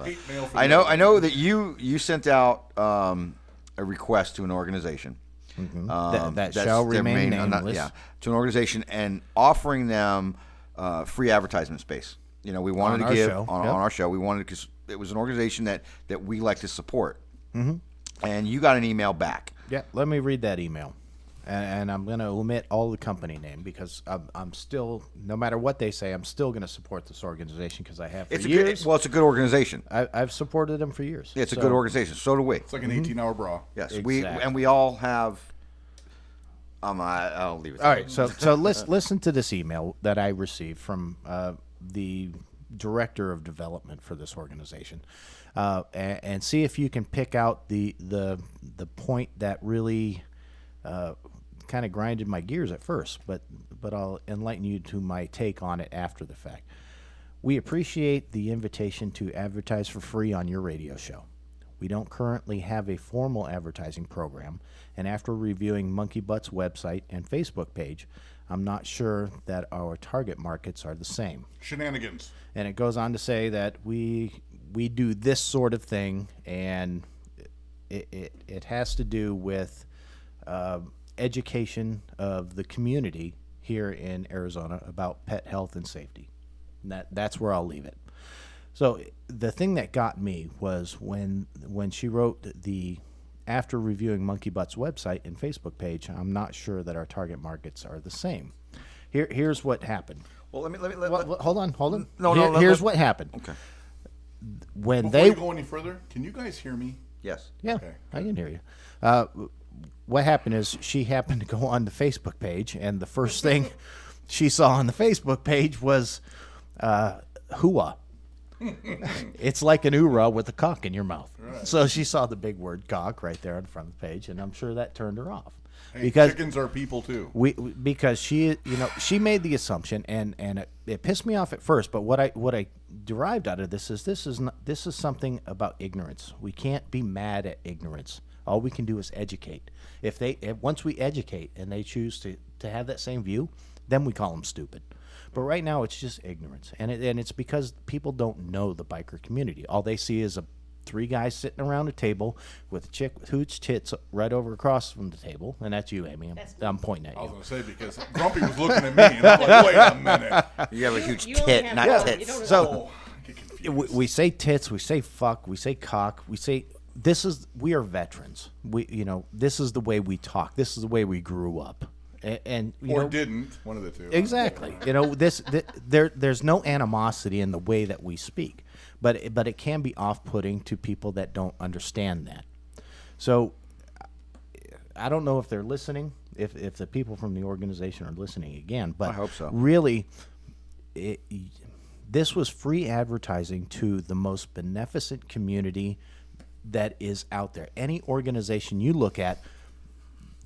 Hate mail for I know that you sent out a request to an organization. That that's shall their remain main- nameless. to an organization and offering them free advertisement space. We wanted On to our give show. on Yep. our show. We wanted because it was an organization that we like to support. And you got an email back. Yeah, let me read that email. And I'm going to omit all the company name because I'm still, no matter what they say, I'm still going to support this organization because I have for years. It's a good organization. I've supported them for years. It's a good organization. So do we. It's like an 18-hour bra. Yes, Exactly. we all have. I'll leave it. All right, so listen to this email that I received from the director of development for this organization, and see if you can pick out the point that really kind of grinded my gears at first, but I'll enlighten you to my take on it after the fact. We appreciate the invitation to advertise for free on your radio show. We don't currently have a formal advertising program, and after reviewing Monkey Butt's website and Facebook page, I'm not sure that our target markets are the same. Shenanigans. And it goes on to say that we do this sort of thing, and it has to do with education of the community here in Arizona about pet health and safety. And that's where I'll leave it. So the thing that got me was when she wrote after reviewing Monkey Butt's website and Facebook page, I'm not sure that our target markets are the same. Here's what happened. Well, let me hold on. No, Here's what happened. Okay. Before you go any further, can you guys hear me? Yes. Yeah, Okay. I can hear you. What happened is she happened to go on the Facebook page, and the first thing she saw on the Facebook page was hooah. It's like an oorah with a cock in your mouth. Right. So she saw the big word cock right there in front of the page, and I'm sure that turned her off. Hey, because chickens are people too. Because she made the assumption, and it pissed me off at first. But what I derived out of this is something about ignorance. We can't be mad at ignorance. All we can do is educate. Once we educate and they choose to have that same view, then we call them stupid. But right now it's just ignorance, and it's because people don't know the biker community. All they see is three guys sitting around a table with a chick with huge tits right over across from the table, and that's you, Amy. I'm pointing at you. I was going to say, because Grumpy was looking at me, and I'm like, wait a minute. You have a huge You only tit, have not one. tits. You don't So I get confused. we say tits, we say fuck, we say cock, we say we are veterans. This is the way we talk. This is the way we grew up, and didn't, one of the two. Exactly. There's no animosity in the way that we speak, but it can be off-putting to people that don't understand that. So I don't know if they're listening, if the people from the organization are listening again, but I hope so. Really, this was free advertising to the most beneficent community that is out there. Any organization you look at,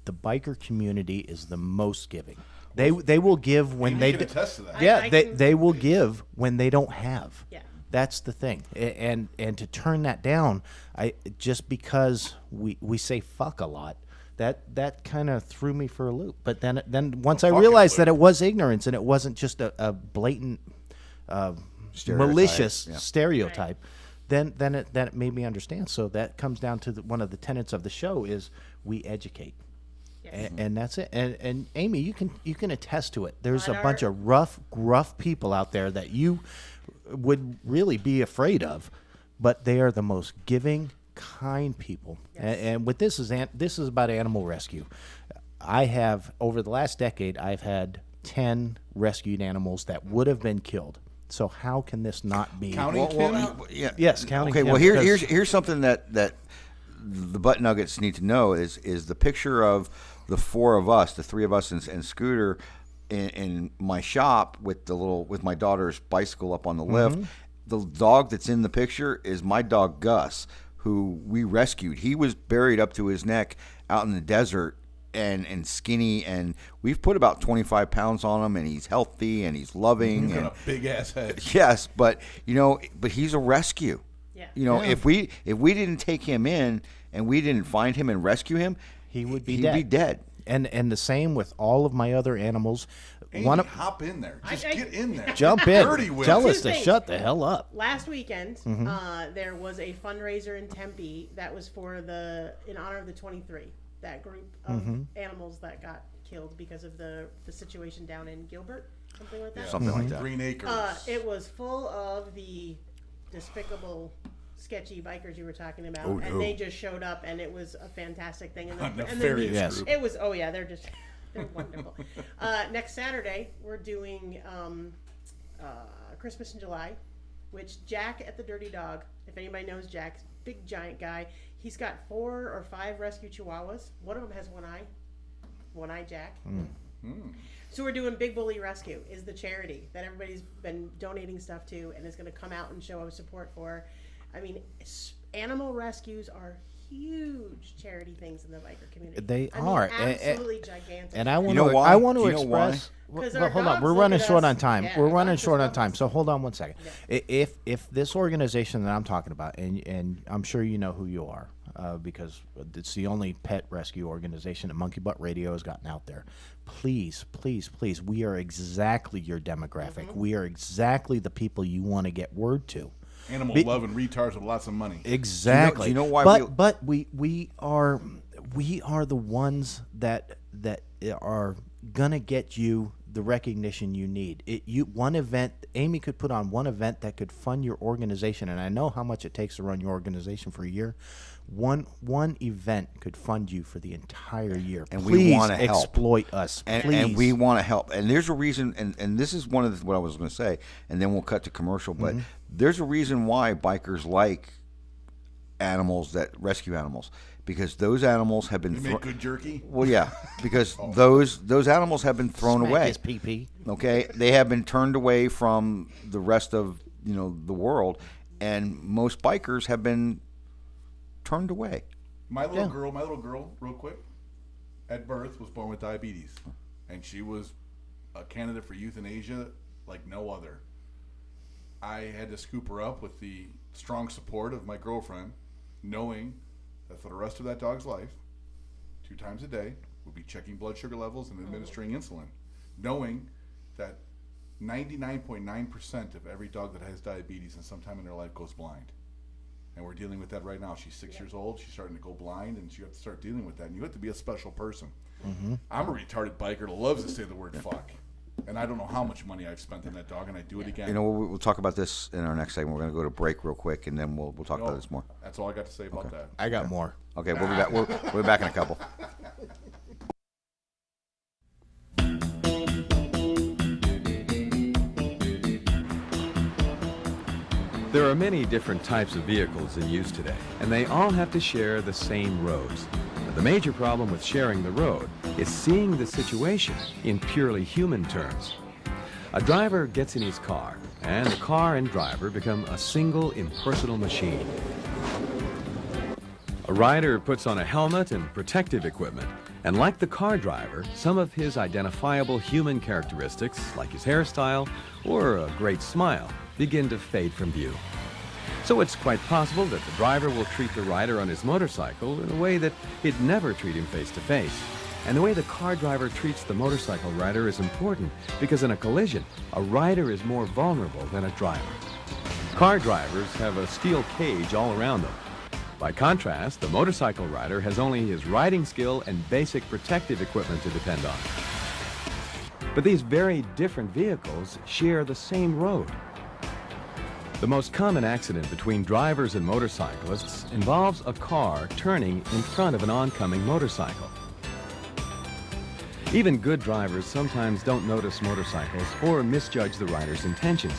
the biker community is the most giving. They will give when Amy they can attest to that. Yeah, they will give when they don't have. Yeah. That's the thing. And to turn that down, just because we say fuck a lot, that kind of threw me for a loop. But then once I realized that it was ignorance and it wasn't just a blatant malicious stereotype, then it made me understand. So that comes down to one of the tenets of the show is we educate. And that's it. And Amy, you can attest to it. There's a bunch of gruff people out there that you would really be afraid of, but they are the most giving, kind people. And with this is about animal rescue. I have over the last decade, I've had 10 rescued animals that would have been killed. So how can this not be? Counting Kim? Yeah. Yes, counting Okay, Kim, well, because- here's something that the butt nuggets need to know is the picture of the four of us, the three of us and Scooter in my shop with my daughter's bicycle up on the lift. The dog that's in the picture is my dog Gus, who we rescued. He was buried up to his neck out in the desert and skinny, and we've put about 25 pounds on him, and he's healthy and he's loving. He's and got a big ass head. Yes, but he's a rescue. Yeah. If we didn't take him in and we didn't find him and rescue him, he would be he'd dead. be dead. And the same with all of my other animals. Amy, hop in there. Just get in there. Jump in. Dirty Will. Tell us Two to things. shut the hell up. Last weekend, Mhm. there was a fundraiser in Tempe that was in honor of the 23, that group of animals that got killed because of the situation down in Gilbert, something like that. Something like that. Green Acres. It was full of the despicable, sketchy bikers you were talking about, Oh, and no. they just showed up, and it was a fantastic thing. And Nefarious Yes. group. it was, oh yeah, they're wonderful. Next Saturday, we're doing Christmas in July, which Jack at the Dirty Dog, if anybody knows Jack, big giant guy, he's got 4 or 5 rescue chihuahuas. One of them has one eye Jack. So we're doing Big Bully Rescue is the charity that everybody's been donating stuff to and is going to come out and show our support for. I mean, animal rescues are huge charity things in the biker community. They I mean, are absolutely gigantic. And I want know to. why? I want to Do you know why? express. 'Cause Well, our hold on, dogs we're look running at short us. on time. Yeah, We're our running dogs short just on love time. us. So hold on one second. If this organization that I'm talking about, and I'm sure you know who you are, because it's the only pet rescue organization that Monkey Butt Radio has gotten out there. Please, please, please, we are exactly your demographic. We are exactly the people you want to get word to. Animal Be- loving retards with lots of money. Exactly. Do you know why But we are the ones that are gonna get you the recognition you need. One event, Amy could put on one event that could fund your organization, and I know how much it takes to run your organization for a year. One event could fund you for the entire year. And Please we want to help. exploit us. And please. we want to help. And there's a reason, and this is one of what I was going to say, and then we'll cut to commercial. But there's a reason why bikers like animals that rescue animals, because those animals have been You make good jerky? Well, yeah, because those animals have been thrown Smack away. his pee-pee. Okay, they have been turned away from the rest of the world, and most bikers have been turned away. My little girl, real quick, at birth was born with diabetes, and she was a candidate for euthanasia like no other. I had to scoop her up with the strong support of my girlfriend, knowing that for the rest of that dog's life, 2 times a day, we'll be checking blood sugar levels and administering insulin, knowing that 99.9% of every dog that has diabetes in some time in their life goes blind. And we're dealing with that right now. She's 6 years old. She's starting to go blind, and you have to start dealing with that. And you have to be a special person. I'm a retarded biker that loves to say the word fuck. And I don't know how much money I've spent on that dog, and I do it again. We'll talk about this in our next segment. We're going to go to break real quick, and then we'll talk about this more. That's all I got to say about that. I got more. Okay, we'll be back. We'll be back in a couple. There are many different types of vehicles in use today, and they all have to share the same roads. But the major problem with sharing the road is seeing the situation in purely human terms. A driver gets in his car, and the car and driver become a single impersonal machine. A rider puts on a helmet and protective equipment, and like the car driver, some of his identifiable human characteristics, like his hairstyle or a great smile, begin to fade from view. So it's quite possible that the driver will treat the rider on his motorcycle in a way that he'd never treat him face to face. And the way the car driver treats the motorcycle rider is important, because in a collision, a rider is more vulnerable than a driver. Car drivers have a steel cage all around them. By contrast, the motorcycle rider has only his riding skill and basic protective equipment to depend on. But these very different vehicles share the same road. The most common accident between drivers and motorcyclists involves a car turning in front of an oncoming motorcycle. Even good drivers sometimes don't notice motorcycles or misjudge the rider's intentions.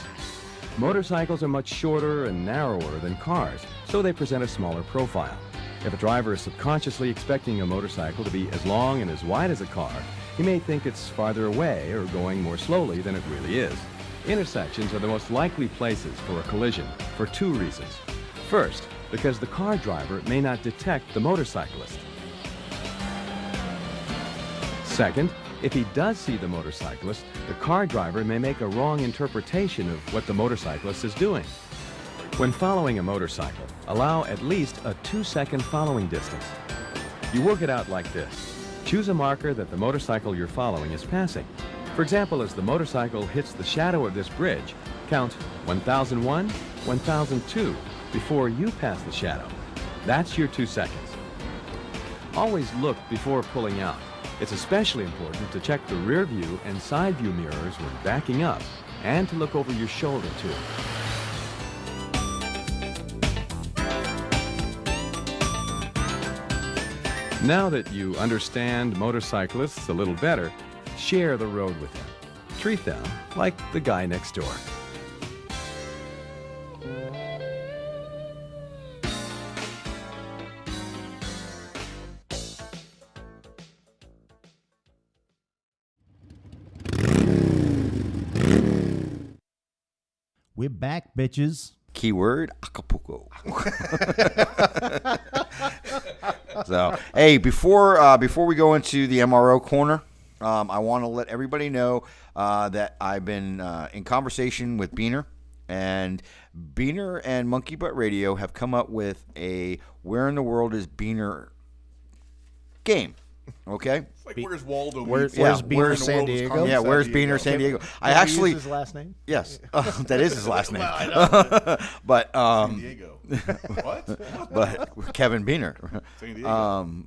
Motorcycles are much shorter and narrower than cars, so they present a smaller profile. If a driver is subconsciously expecting a motorcycle to be as long and as wide as a car, he may think it's farther away or going more slowly than it really is. Intersections are the most likely places for a collision for two reasons. First, because the car driver may not detect the motorcyclist. Second, if he does see the motorcyclist, the car driver may make a wrong interpretation of what the motorcyclist is doing. When following a motorcycle, allow at least a 2-second following distance. You work it out like this. Choose a marker that the motorcycle you're following is passing. For example, as the motorcycle hits the shadow of this bridge, count 1001, 1002 before you pass the shadow. That's your 2 seconds. Always look before pulling out. It's especially important to check the rear view and side view mirrors when backing up, and to look over your shoulder too. Now that you understand motorcyclists a little better, share the road with them. Treat them like the guy next door. We're back, bitches. Keyword Acapulco. So, hey, before we go into the MRO corner, I want to let everybody know that I've been in conversation with Beaner, and Beaner and Monkey Butt Radio have come up with a "Where in the World is Beaner" game. Okay. It's like, where's Waldo? Where's Beaner San Diego? Yeah, where's Beaner San Diego? I Can we actually use his last name? Yes, that is his last name. Well, I know. But San Diego. What? But Kevin Beaner. San Diego.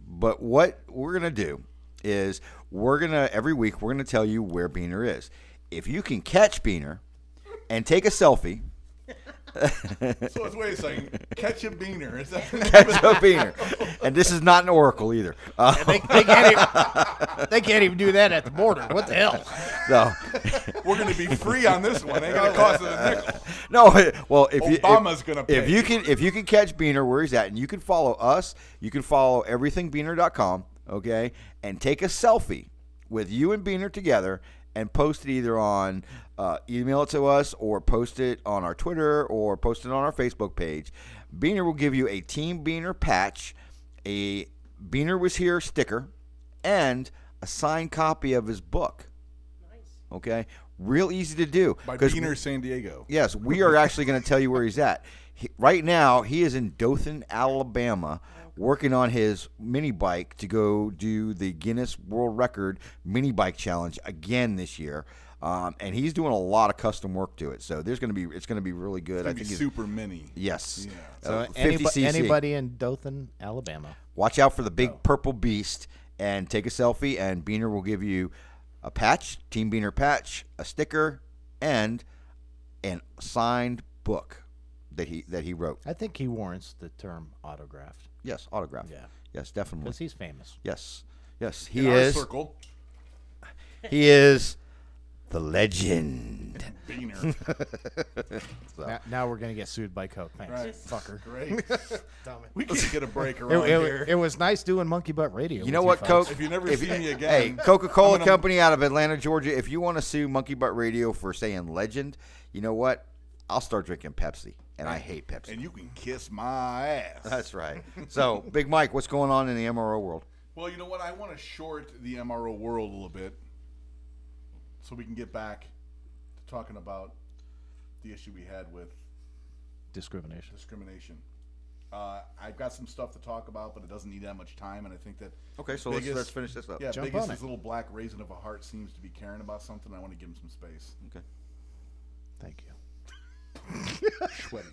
But what we're gonna do is every week we're gonna tell you where Beaner is. If you can catch Beaner and take a selfie. So it's wait a second. Catch a Beaner. Is that Catch a Beaner. And this is not an oracle either. They can't even do that at the border. What the hell? No. We're going to be free on this one. Ain't going to cost us a nickel. No. Well, Obama's going to pay. If you can catch Beaner where he's at, and you can follow us, you can follow everythingbeaner.com, okay, and take a selfie with you and Beaner together and post it either on email it to us or post it on our Twitter or post it on our Facebook page. Beaner will give you a Team Beaner patch, a Beaner Was Here sticker, and a signed copy of his book. Nice. Okay? Real easy to do. By Beaner San Diego. Yes, we are actually going to tell you where he's at. Right now, he is in Dothan, Alabama, working on his mini bike to go do the Guinness World Record mini bike challenge again this year. And he's doing a lot of custom work to it, so it's going to be really good. I think he's super mini. Yes. Yeah. So 50 cc. anybody in Dothan, Alabama, watch out for the big purple beast and take a selfie. And Beaner will give you a patch, Team Beaner patch, a sticker, and an signed book that he wrote. I think he warrants the term autographed. Yes, autographed. Yeah. Yes, definitely. Because he's famous. Yes. He in is. Our circle. He is the legend. Beaner. So. Now we're going to get sued by Coke. Thanks, Right. fucker. Great. We can't get a break around It here. was nice doing Monkey Butt Radio. You know with what, folks. Coke? If you never see me again. Hey, Coca-Cola Company out of Atlanta, Georgia, if you want to sue Monkey Butt Radio for saying legend, you know what? I'll start drinking Pepsi, and I hate Pepsi. And you can kiss my ass. That's right. So, Big Mike, what's going on in the MRO world? Well, you know what? I want to short the MRO world a little bit so we can get back to talking about the issue we had with discrimination. I've got some stuff to talk about, but it doesn't need that much time, and I think that Okay, so let's finish this up. Yeah, Jump biggest on this it. little black raisin of a heart seems to be caring about something. I want to give him some space. Okay. Thank you. Sweaty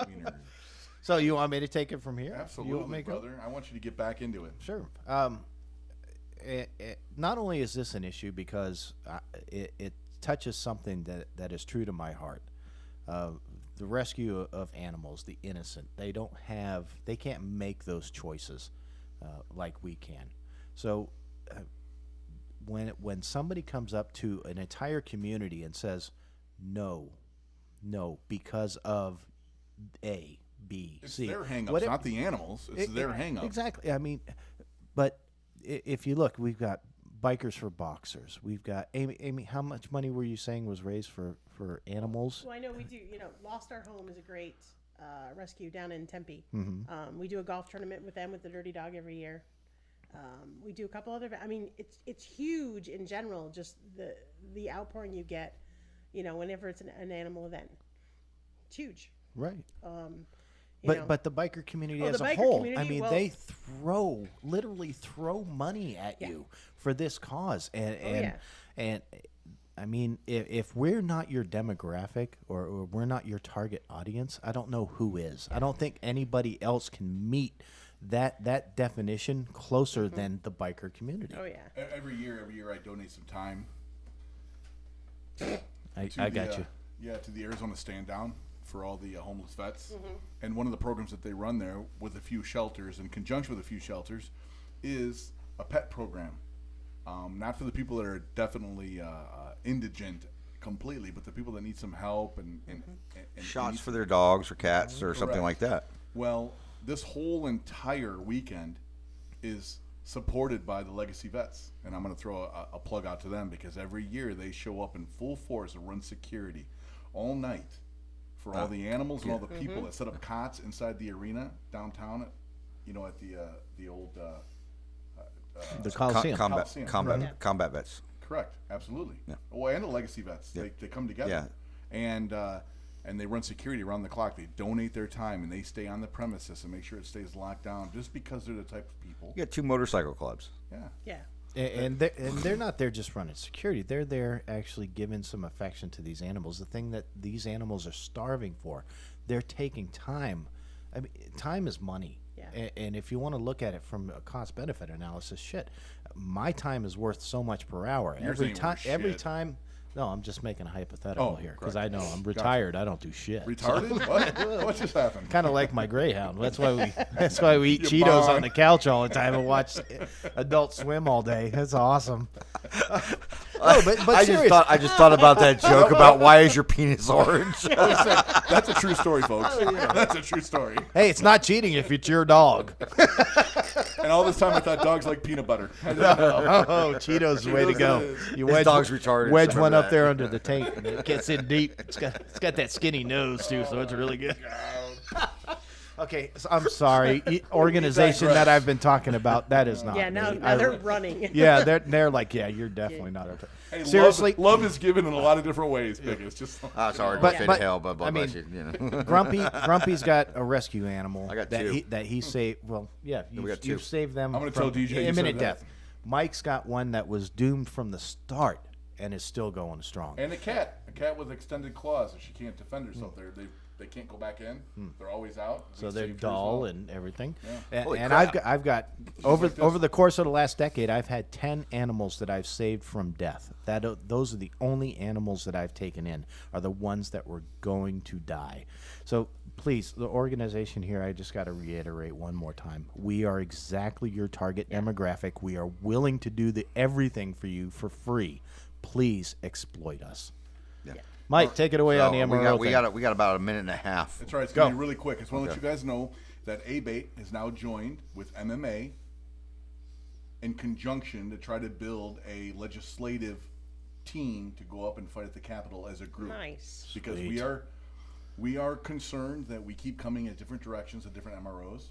wiener. So you want me to take it from here? You want Absolutely, me to go? brother. I want you to get back into it. Sure. Not only is this an issue because it touches something that is true to my heart. The rescue of animals, the innocent, they can't make those choices like we can. So when somebody comes up to an entire community and says, No, because of A, B, It's C. their hang-ups, Whatever- not the animals. It's their hang-ups. Exactly. I mean, but if you look, we've got Bikers for Boxers. We've got Amy. How much money were you saying was raised for animals? Well, I know we do. Lost Our Home is a great rescue down in Tempe. Mhm. We do a golf tournament with them with the Dirty Dog every year. We do a couple other. I mean, it's huge in general. Just the outpouring you get, whenever it's an animal event. It's huge. Right. You know. But the biker community Oh, as the a biker whole, community, I mean, well- they literally throw money at you for this cause, and I mean, if we're not your demographic or we're not your target audience, I don't know who is. I don't think anybody else can meet that definition closer than the biker community. Oh yeah. Every year I donate some time. I to got the, you. Yeah, to the Arizona Stand Down for all the homeless vets. Mhm. And one of the programs that they run there with a few shelters, in conjunction with a few shelters, is a pet program. Not for the people that are definitely indigent completely, but the people that need some help and Shots need for their dogs or cats or something like Correct. that. Well, this whole entire weekend is supported by the Legacy Vets, and I'm going to throw a plug out to them because every year they show up in full force and run security all night for all the animals and all the people that set up cots inside the arena downtown at the old The Coliseum. Coliseum. Combat vets. Correct, absolutely. Yeah. Well, and the Legacy Vets, Yeah. they come together, Yeah. and they run security around the clock. They donate their time and they stay on the premises and make sure it stays locked down, just because they're the type of people. You got 2 motorcycle clubs. Yeah. Yeah. And they're not there just running security. They're there actually giving some affection to these animals. The thing that these animals are starving for, they're taking time. I mean, time is money. Yeah. And if you want to look at it from a cost-benefit analysis, my time is worth so much per hour. Yours Every ain't time, worth every shit. time. No, I'm just making a hypothetical Oh, here because correct. I know I'm Gotcha. retired. I don't do shit. Retarded? What just happened? Kind of like my Greyhound. That's why we eat You Cheetos bong. on the couch all the time and watch Adult Swim all day. That's awesome. No, but I just thought about that joke about why is your penis orange? That's a true story, folks. Oh, yeah. That's a true story. Hey, it's not cheating if it's your dog. And all this time I thought dogs like peanut butter. Oh, Cheetos, the way to go. You His dog's retarded, wedge so one remember up that. there under the taint, and it gets in deep. It's got that skinny nose too, so it's really good. Okay, so I'm sorry. Organization that I've been talking about, that is not. Yeah, now me. they're running. Yeah, they're like, yeah, you're definitely not. Hey, Seriously, love is given in a lot of different ways, Big. It's just it's hard But- to say but, to hell, but I bless mean, you. You know. Grumpy's got a rescue animal. I got that 2. that he saved. Well, yeah, we got 2. you've saved them. I'm gonna from tell DJ you imminent said that. death. Mike's got one that was doomed from the start and is still going strong. and a cat with extended claws, so she can't defend herself. They can't go back in. They're always out. So We they're saved her as dull well. and everything. Yeah. Holy And crap. I've got over the course of the last decade, I've had 10 animals that I've saved from death. Those are the only animals that I've taken in, are the ones that were going to die. So please, the organization here, I just got to reiterate one more time. We are exactly your target demographic. We are willing to do everything for you for free. Please exploit us. Yeah. Mike, take it away on the MRO we thing. got about a minute and a half. That's right. It's Go. going to be really quick. I just want to let Okay. you guys know that A-Bait is now joined with MMA in conjunction to try to build a legislative team to go up and fight at the Capitol as a group. Nice. Because Sweet. we are concerned that we keep coming at different directions at different MROs.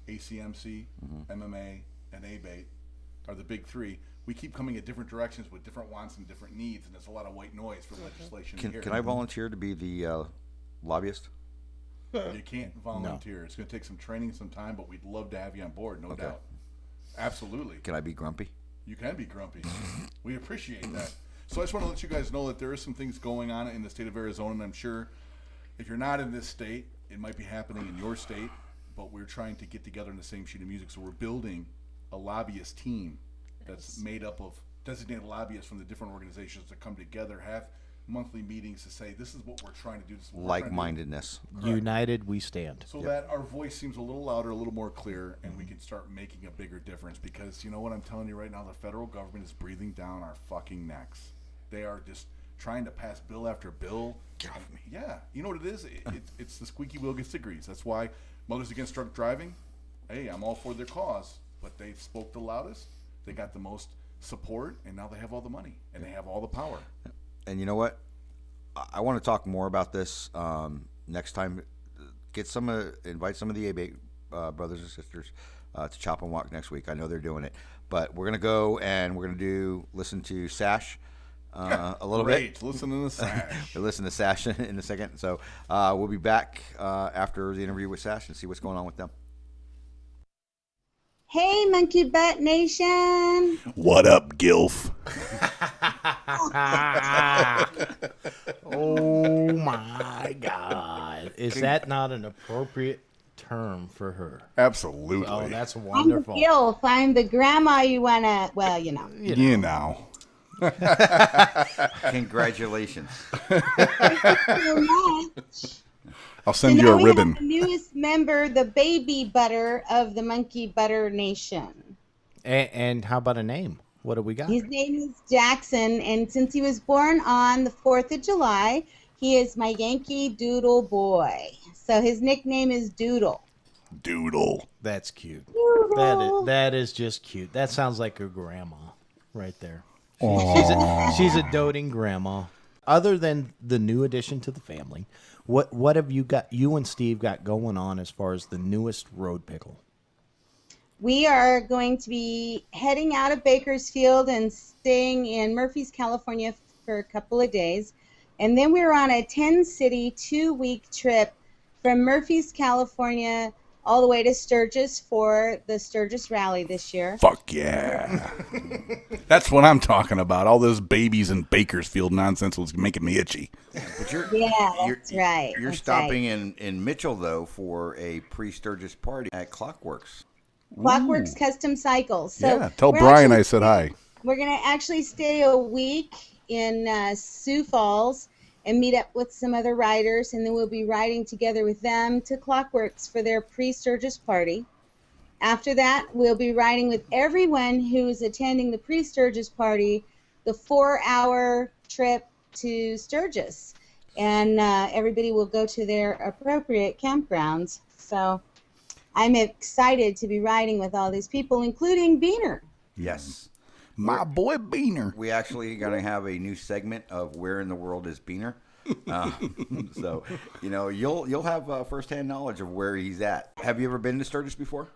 ACMC, MMA, and A-Bait are the big 3. We keep coming at different directions with different wants and different needs, and there's a lot of white noise for legislation here. Can I volunteer to be the lobbyist? You can't volunteer. It's going to take some training, some time, but we'd love to have you on board, no doubt. Absolutely. Can I be grumpy? You can be grumpy. We appreciate that. So I just want to let you guys know that there are some things going on in the state of Arizona, and I'm sure if you're not in this state, it might be happening in your state, but we're trying to get together in the same sheet of music. So we're building a lobbyist team that's made up of designated lobbyists from the different organizations that come together, have monthly meetings to say, this is what we're trying to do. This is what we're trying to do. Like-mindedness. United, we stand. So that our voice seems a little louder, a little more clear, and we can start making a bigger difference. Because you know what I'm telling you right now, the federal government is breathing down our fucking necks. They are just trying to pass bill after bill. Get off me. Yeah, you know what it is? It's the squeaky wheel gets the grease. That's why Mothers Against Drunk Driving, hey, I'm all for their cause, but they spoke the loudest, they got the most support, and now they have all the money, and they have all the power. And you know what? I want to talk more about this next time. Invite some of the ABA brothers and sisters to Chop and Walk next week. I know they're doing it, but we're gonna go and we're gonna listen to Sash a little bit. Listen to the Sash. We'll listen to Sash in a second. So we'll be back after the interview with Sash and see what's going on with them. Hey, Monkey Butt Nation. What up, Gilf? Oh my God. Is that not an appropriate term for her? Absolutely. Oh, that's I'm the wonderful. Gilf. I'm the grandma you want to, well, you know. You know. Congratulations. Thank you so much. I'll send So you now a we ribbon. have the newest member, the baby butter of the Monkey Butter Nation. And how about a name? What do we got? His name is Jackson, and since he was born on the 4th of July, he is my Yankee Doodle boy. So his nickname is Doodle. Doodle. That's cute. Doodle. That is just cute. That sounds like her grandma right there. Aw. She's a doting grandma. Other than the new addition to the family, what have you and Steve got going on as far as the newest road pickle? We are going to be heading out of Bakersfield and staying in Murphy's, California for a couple of days. And then we're on a 10-city, 2-week trip from Murphy's, California, all the way to Sturgis for the Sturgis Rally this year. Fuck yeah. That's what I'm talking about. All those babies in Bakersfield nonsense was making me itchy. But you're right. You're That's stopping in Mitchell though for a pre-Sturgis party at Clockworks. Clockworks Custom Cycles. So Yeah, tell we're Brian actually- I said hi. We're going to actually stay a week in Sioux Falls and meet up with some other riders, and then we'll be riding together with them to Clockworks for their pre-Sturgis party. After that, we'll be riding with everyone who is attending the pre-Sturgis party, the 4-hour trip to Sturgis. And everybody will go to their appropriate campgrounds. So I'm excited to be riding with all these people, including Beaner. Yes. My boy Beaner. We actually going to have a new segment of Where in the World is Beaner? So, you'll have firsthand knowledge of where he's at. Have you ever been to Sturgis before?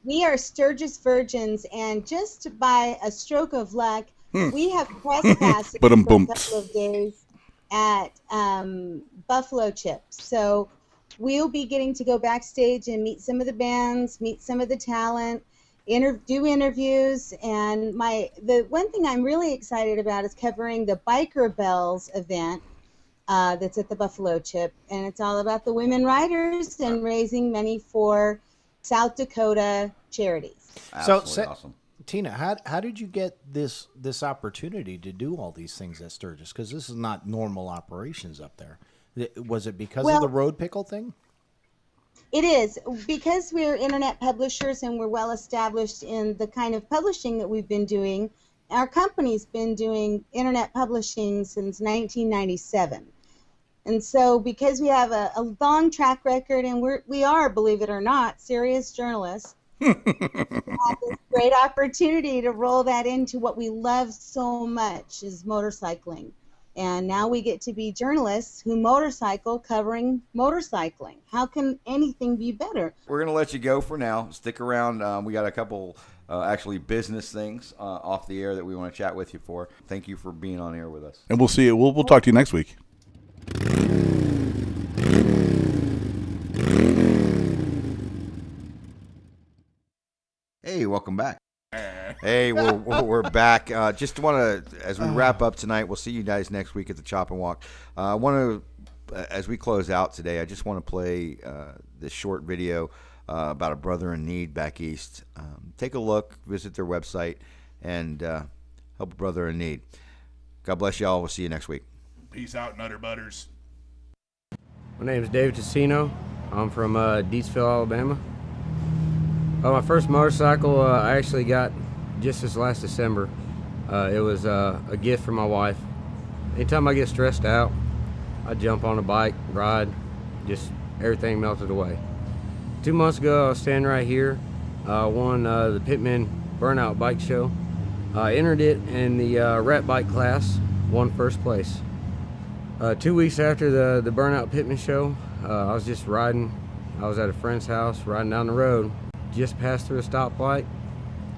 We are Sturgis virgins, and just by a stroke of luck, we have press passes for a couple of days at Buffalo Chips. So we'll be getting to go backstage and meet some of the bands, meet some of the talent, do interviews, and the one thing I'm really excited about is covering the Biker Bells event that's at the Buffalo Chip, and it's all about the women riders and raising money for South Dakota charities. Absolutely awesome. Tina, how did you get this opportunity to do all these things at Sturgis? Because this is not normal operations up there. Was it because of the road pickle thing? It is, because we're internet publishers and we're well established in the kind of publishing that we've been doing. Our company's been doing internet publishing since 1997. And so because we have a long track record, and we are, believe it or not, serious journalists, we have this great opportunity to roll that into what we love so much is motorcycling. And now we get to be journalists who motorcycle covering motorcycling. How can anything be better? We're going to let you go for now. Stick around. We got a couple actually business things off the air that we want to chat with you for. Thank you for being on air with us. And we'll see you. We'll talk to you next week. Hey, welcome back. Hey, we're back. Just want to, as we wrap up tonight, we'll see you guys next week at the Chop and Walk. I want to, as we close out today, I just want to play this short video about a brother in need back east. Take a look, visit their website, and help a brother in need. God bless y'all. We'll see you next week. Peace out, Nutter Butters. My name is David Tessino. I'm from Deatsville, Alabama. My first motorcycle I actually got just this last December. It was a gift from my wife. anytime I get stressed out, I jump on a bike, ride, just everything melted away. 2 months ago, I was standing right here, won the Pitman Burnout Bike Show. I entered it in the rat bike class, won first place. 2 weeks after the Burnout Pitman Show, I was just riding. I was at a friend's house, riding down the road, just passed through a stoplight,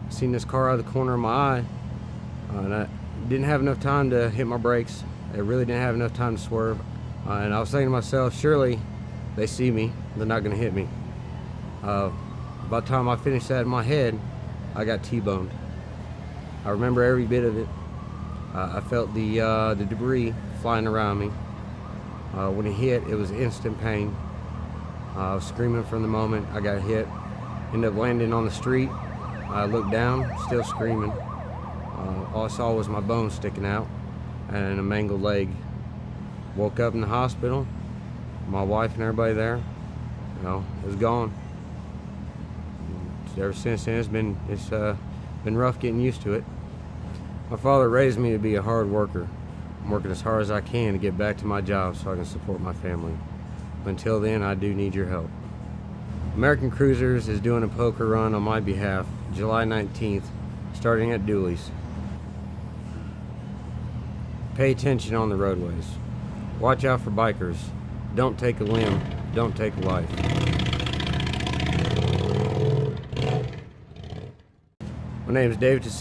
seen this car out of the corner of my eye, and I didn't have enough time to hit my brakes. I really didn't have enough time to swerve, and I was saying to myself, surely they see me, they're not going to hit me. By the time I finished that in my head, I got T-boned. I remember every bit of it. I felt the debris flying around me. When it hit, it was instant pain. I was screaming from the moment I got hit. Ended up landing on the street. I looked down, still screaming. All I saw was my bones sticking out and a mangled leg. Woke up in the hospital. My wife and everybody there, you know, it was gone. Ever since then, it's been rough getting used to it. My father raised me to be a hard worker. I'm working as hard as I can to get back to my job so I can support my family. But until then, I do need your help. American Cruisers is doing a poker run on my behalf, July 19th, starting at Dooley's. Pay attention on the roadways. Watch out for bikers. Don't take a limb. Don't take a life. My name is David Tessino.